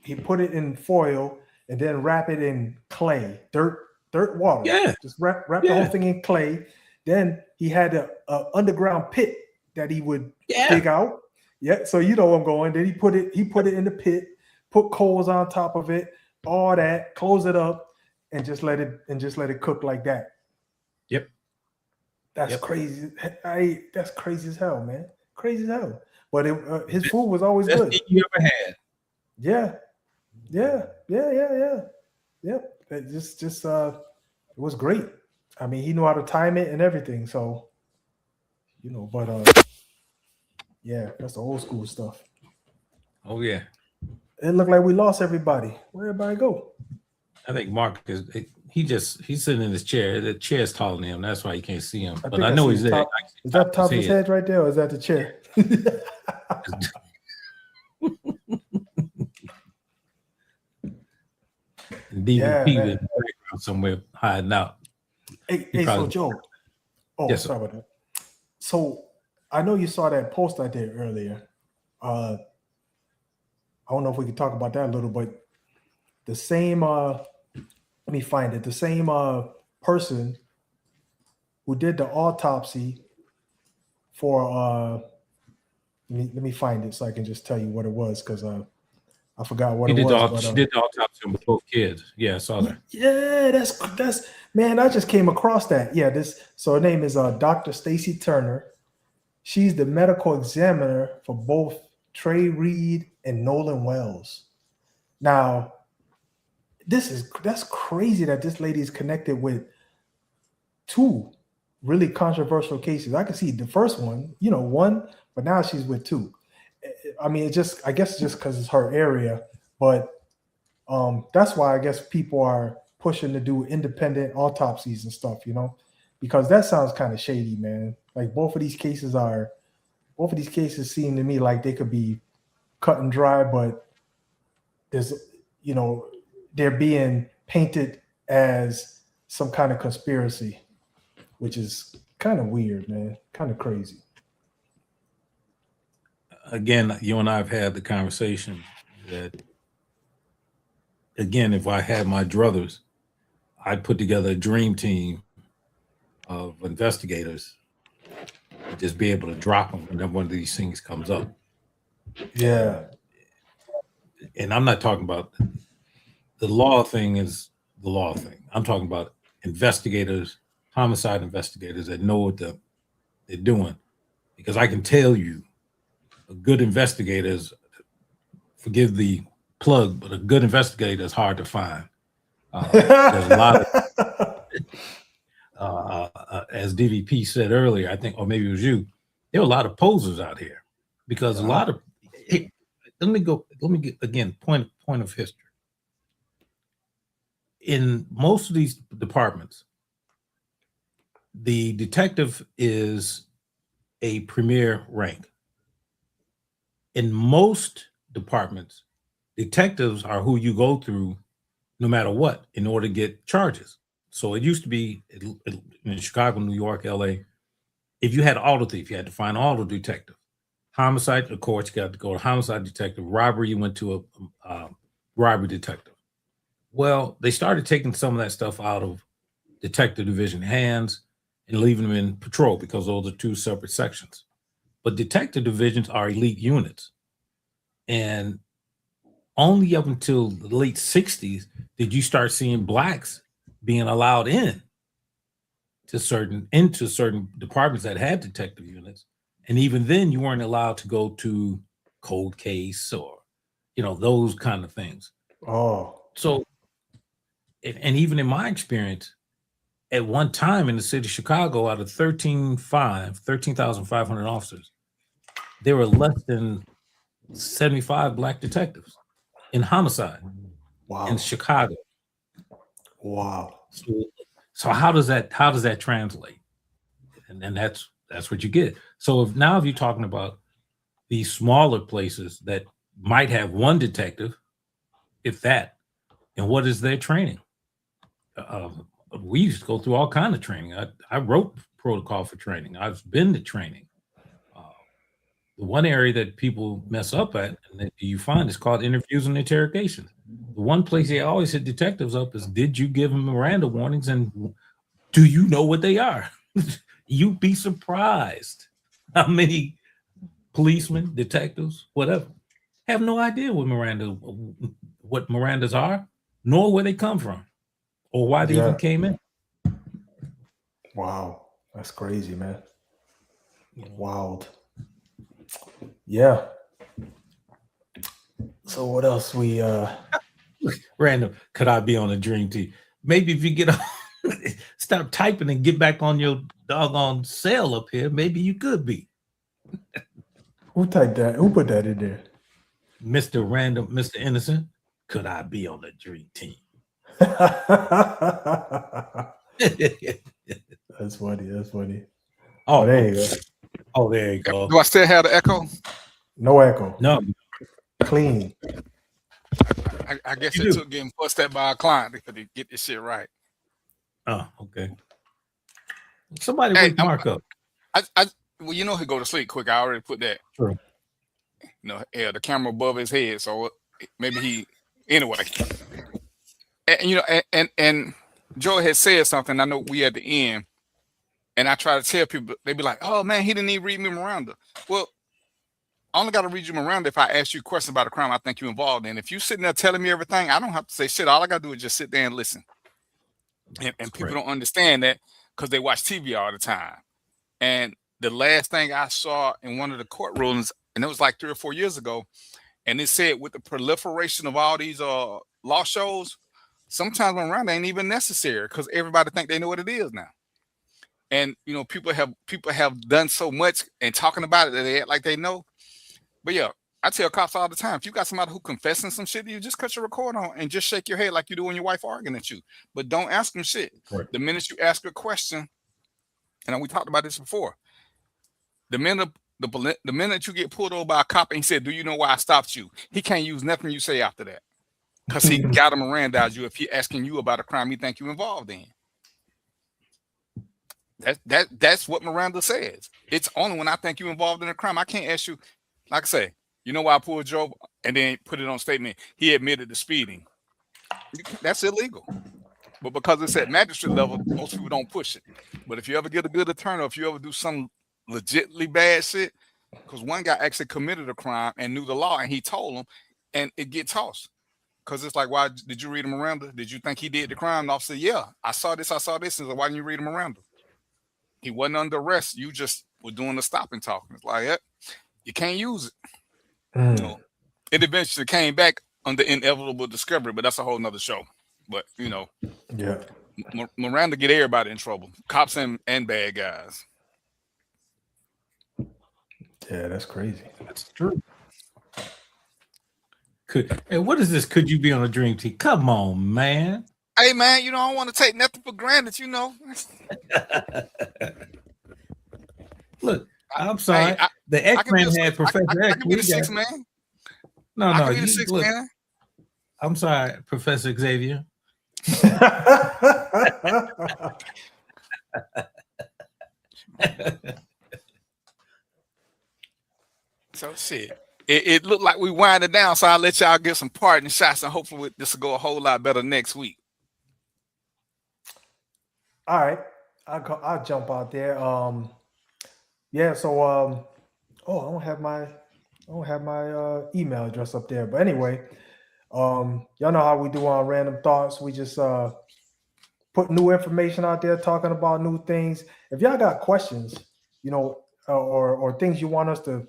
he put it in foil and then wrap it in clay, dirt water. Yeah, just wrap the whole thing in clay. Then he had a underground pit that he would dig out. Yeah, so you know where I'm going. Then he put it in the pit, put coals on top of it, all that, close it up, and just let it cook like that. Yep. That's crazy. That's crazy as hell, man. Crazy as hell. But his food was always Best good. thing you ever had. Yeah. It just it was great. I mean, he knew how to time it and everything. So, yeah, that's the old school stuff. Oh yeah. It looked like we lost everybody. Where'd everybody go? I think Mark he's sitting in his chair. The chair's taller than him. That's why you can't see him. But I know he's there. Is that top of his head right there, or is that the chair? DVP in the background somewhere hiding out. Hey, so Joe. Oh, yes, sorry about that. So I know you saw that post I did earlier. I don't know if we could talk about that a little, but the same let me find it. The same person who did the autopsy for let me find it so I can just tell you what it was, because I forgot what it was. She did the autopsy on both kids. Yeah, I saw that. Yeah, that's man, I just came across that. Yeah, so her name is Dr. Stacy Turner. She's the medical examiner for both Trey Reed and Nolan Wells. Now, that's crazy that this lady is connected with two really controversial cases. I can see the first one, one, but now she's with two. I mean, I guess it's just because it's her area, but that's why I guess people are pushing to do independent autopsies and stuff, because that sounds kind of shady, man. Like both of these cases seem to me like they could be cut and dry, but there's, they're being painted as some kind of conspiracy, which is kind of weird, man. Kind of crazy. Again, you and I have had the conversation that, again, if I had my druthers, I'd put together a dream team of investigators and just be able to drop them whenever one of these things comes up. Yeah. And I'm not talking about the law thing is the law thing. I'm talking about investigators, homicide investigators that know what they're doing. because I can tell you, a good investigator is, forgive the plug, but a good investigator is hard to find. There's a lot of, as DVP said earlier, I think, or maybe it was you, there are a lot of posers out here because a lot of, hey, let me get, again, point of history. In most of these departments, the detective is a premier rank. In most departments, detectives are who you go through no matter what in order to get charges. So it used to be in Chicago, New York, LA, if you had auto thief, you had to find an auto detective. Homicide, of course, you got to go to homicide detective. Robbery, you went to a robbery detective. Well, they started taking some of that stuff out of detective division hands and leaving them in patrol because those are two separate sections. But detective divisions are elite units. And only up until the late 60s did you start seeing blacks being allowed into certain departments that had detective units. And even then you weren't allowed to go to cold case or, those kind of things. Oh. So, and even in my experience, at one time in the city of Chicago, out of 13,500 officers, there were less than 75 black detectives in homicide in Chicago. Wow. So how does that translate? And then that's what you get. So if you're talking about these smaller places that might have one detective, if that, and what is their training? We used to go through all kind of training. I wrote protocol for training. I've been to training. The one area that people mess up at, and that you find, is called interviews and interrogations. The one place they always hit detectives up is, did you give them Miranda warnings, and do you know what they are? You'd be surprised how many policemen, detectives, whatever, have no idea what Mirandas are, nor where they come from, or why they even came in. Wow, that's crazy, man. Wild. Yeah. So what else we Random, could I be on a dream team? Maybe if you get on, stop typing and get back on your doggone cell up here, maybe you could be. Who typed that? Who put that in there? Mr. Random, Mr. Innocent, could I be on the dream team? That's funny. That's funny. Oh, there you go. Oh, there you go. Do I still have the echo? No echo. No. Clean. I guess it took getting fussed at by a client to get this shit right. Oh, okay. Somebody wake Mark up. Well, he go to sleep quick. I already put that. True. The camera above his head, so maybe anyway. And Joe had said something. I know we at the end, and I try to tell people, they be like, "Oh man, he didn't even read me Miranda." Well, I only got to read you Miranda if I ask you a question about a crime I think you're involved in. If you're sitting there telling me everything, I don't have to say shit. All I got to do is just sit there and listen. And people don't understand that because they watch TV all the time. And the last thing I saw in one of the court rulings, and it was like 3 or 4 years ago, and it said with the proliferation of all these law shows, sometimes Miranda ain't even necessary because everybody think they know what it is now. And people have done so much and talking about it that they act like they know. But yeah, I tell cops all the time, if you got somebody who confessing some shit, you just cut your record on and just shake your head like you do when your wife arguing at you. But don't ask them shit. Right. The minute you ask a question, and we talked about this before, the minute you get pulled over by a cop and he said, "Do you know why I stopped you?" He can't use nothing you say after that because he got to Mirandize you if he asking you about a crime he think you involved in. That's what Miranda says. It's only when I think you involved in a crime. I can't ask you, like I say, you know why I pulled you over, and then put it on statement. He admitted to speeding. That's illegal. But because it's at magistrate level, most people don't push it. But if you ever get a good attorney, or if you ever do some legitimately bad shit, because one guy actually committed a crime and knew the law, and he told him, and it gets tossed. Because it's like, why did you read him Miranda? Did you think he did the crime? And the officer said, yeah, I saw this. And said, why didn't you read him Miranda? He wasn't under arrest. You just were doing the stopping talking. It's like, yeah, you can't use it. Mm. You know, it eventually came back under inevitable discovery, but that's a whole nother show. But you know, Yeah. Miranda get everybody in trouble, cops and bad guys. Yeah, that's crazy. That's true. Hey, what is this? Could you be on a dream team? Come on, man. Hey man, you know, I don't want to take nothing for granted, you know. Look, I'm sorry. The X-Men had Professor X. I can be the sixth man. No, I can be the sixth man. I'm sorry, Professor Xavier. So shit. It looked like we winded down, so I'll let y'all get some parting shots, and hopefully this will go a whole lot better next week. All right, I'll jump out there. Yeah. So I don't have my email address up there, but anyway, y'all know how we do on Random Thoughts. We just put new information out there, talking about new things. If y'all got questions, you know, or things you want us to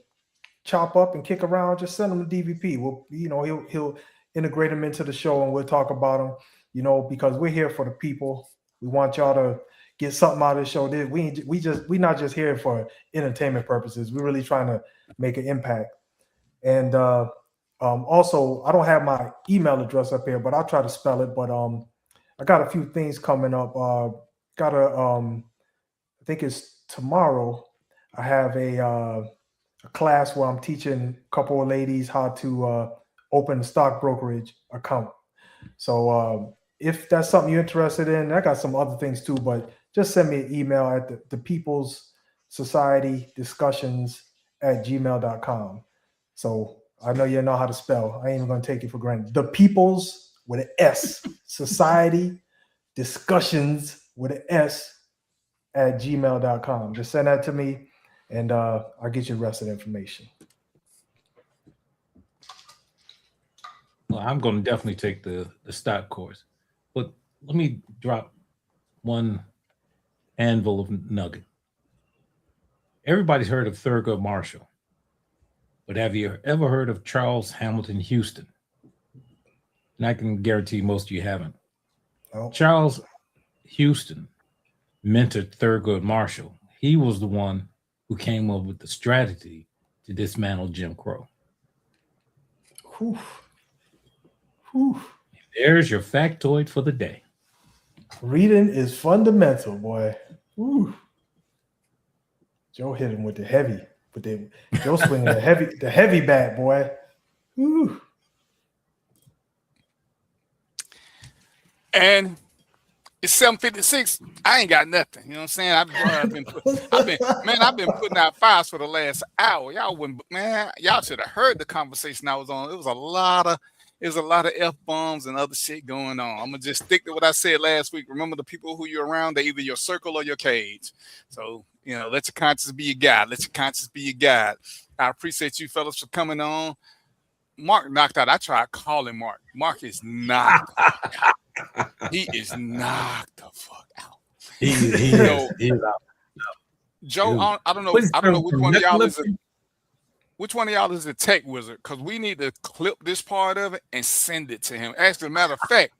chop up and kick around, just send them to DVP. We'll, you know, he'll integrate them into the show, and we'll talk about them. You know, because we're here for the people. We want y'all to get something out of the show. We not just here for entertainment purposes. We're really trying to make an impact. And also, I don't have my email address up here, but I'll try to spell it. But I got a few things coming up. I think it's tomorrow. I have a class where I'm teaching a couple of ladies how to open a stock brokerage account. So if that's something you're interested in, I got some other things too, but just send me an email at the People's Society Discussions @gmail.com. So I know you know how to spell. I ain't even going to take it for granted. The People's with an S, Society Discussions with an S @gmail.com. Just send that to me, and I'll get you the rest of the information. Well, I'm going to definitely take the stock course. But let me drop one anvil of nugget. Everybody's heard of Thurgood Marshall, but have you ever heard of Charles Hamilton Houston? And I can guarantee most of you haven't. Oh. Charles Houston mentored Thurgood Marshall. He was the one who came up with the strategy to dismantle Jim Crow. Whew. Whew. There's your factoid for the day. Reading is fundamental, boy. Whew. Joe hit him with the heavy, Joe swinging the heavy bat, boy. Whew. And it's 7:56. I ain't got nothing. You know what I'm saying? I've been putting out fires for the last hour. Y'all should have heard the conversation I was on. It was a lot of F-bombs and other shit going on. I'm gonna just stick to what I said last week. Remember, the people who you're around, they're either your circle or your cage. So, you know, let your conscience be your guide. Let your conscience be your guide. I appreciate you fellas for coming on. Mark knocked out. I tried calling Mark. Mark is knocked out. He is knocked the fuck out. He is out. Joe, I don't know which one of y'all is which one of y'all is a tech wizard, because we need to clip this part of it and send it to him. Actually, matter of fact,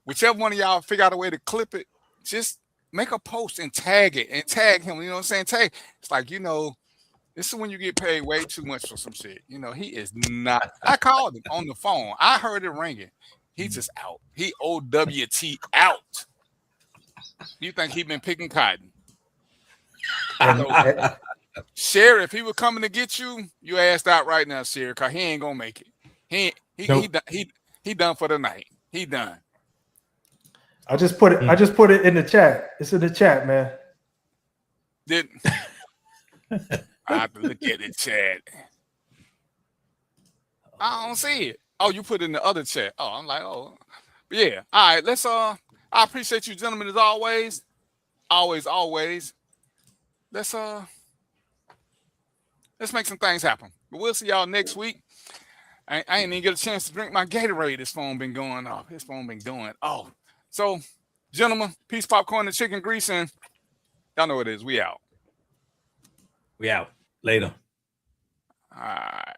whichever one of y'all figure out a way to clip it, just make a post and tag it and tag him. You know what I'm saying? It's like, you know, this is when you get paid way too much for some shit. You know, he is not. I called him on the phone. I heard it ringing. He's just out. He OWT out. You think he been picking cotton? Sherry, if he were coming to get you, you asked out right now, Sherry, because he ain't gonna make it. He done for the night. He done. I just put it in the chat. It's in the chat, man. I have to look at the chat. I don't see it. Oh, you put it in the other chat. Oh, I'm like, oh, but yeah. All right, let's I appreciate you, gentlemen, as always. Always. Let's make some things happen. But we'll see y'all next week. I ain't even get a chance to drink my Gatorade. This phone been going off. His phone been going off. So, gentlemen, peace, popcorn, and chicken grease, and y'all know what it is. We out. We out. Later. All right.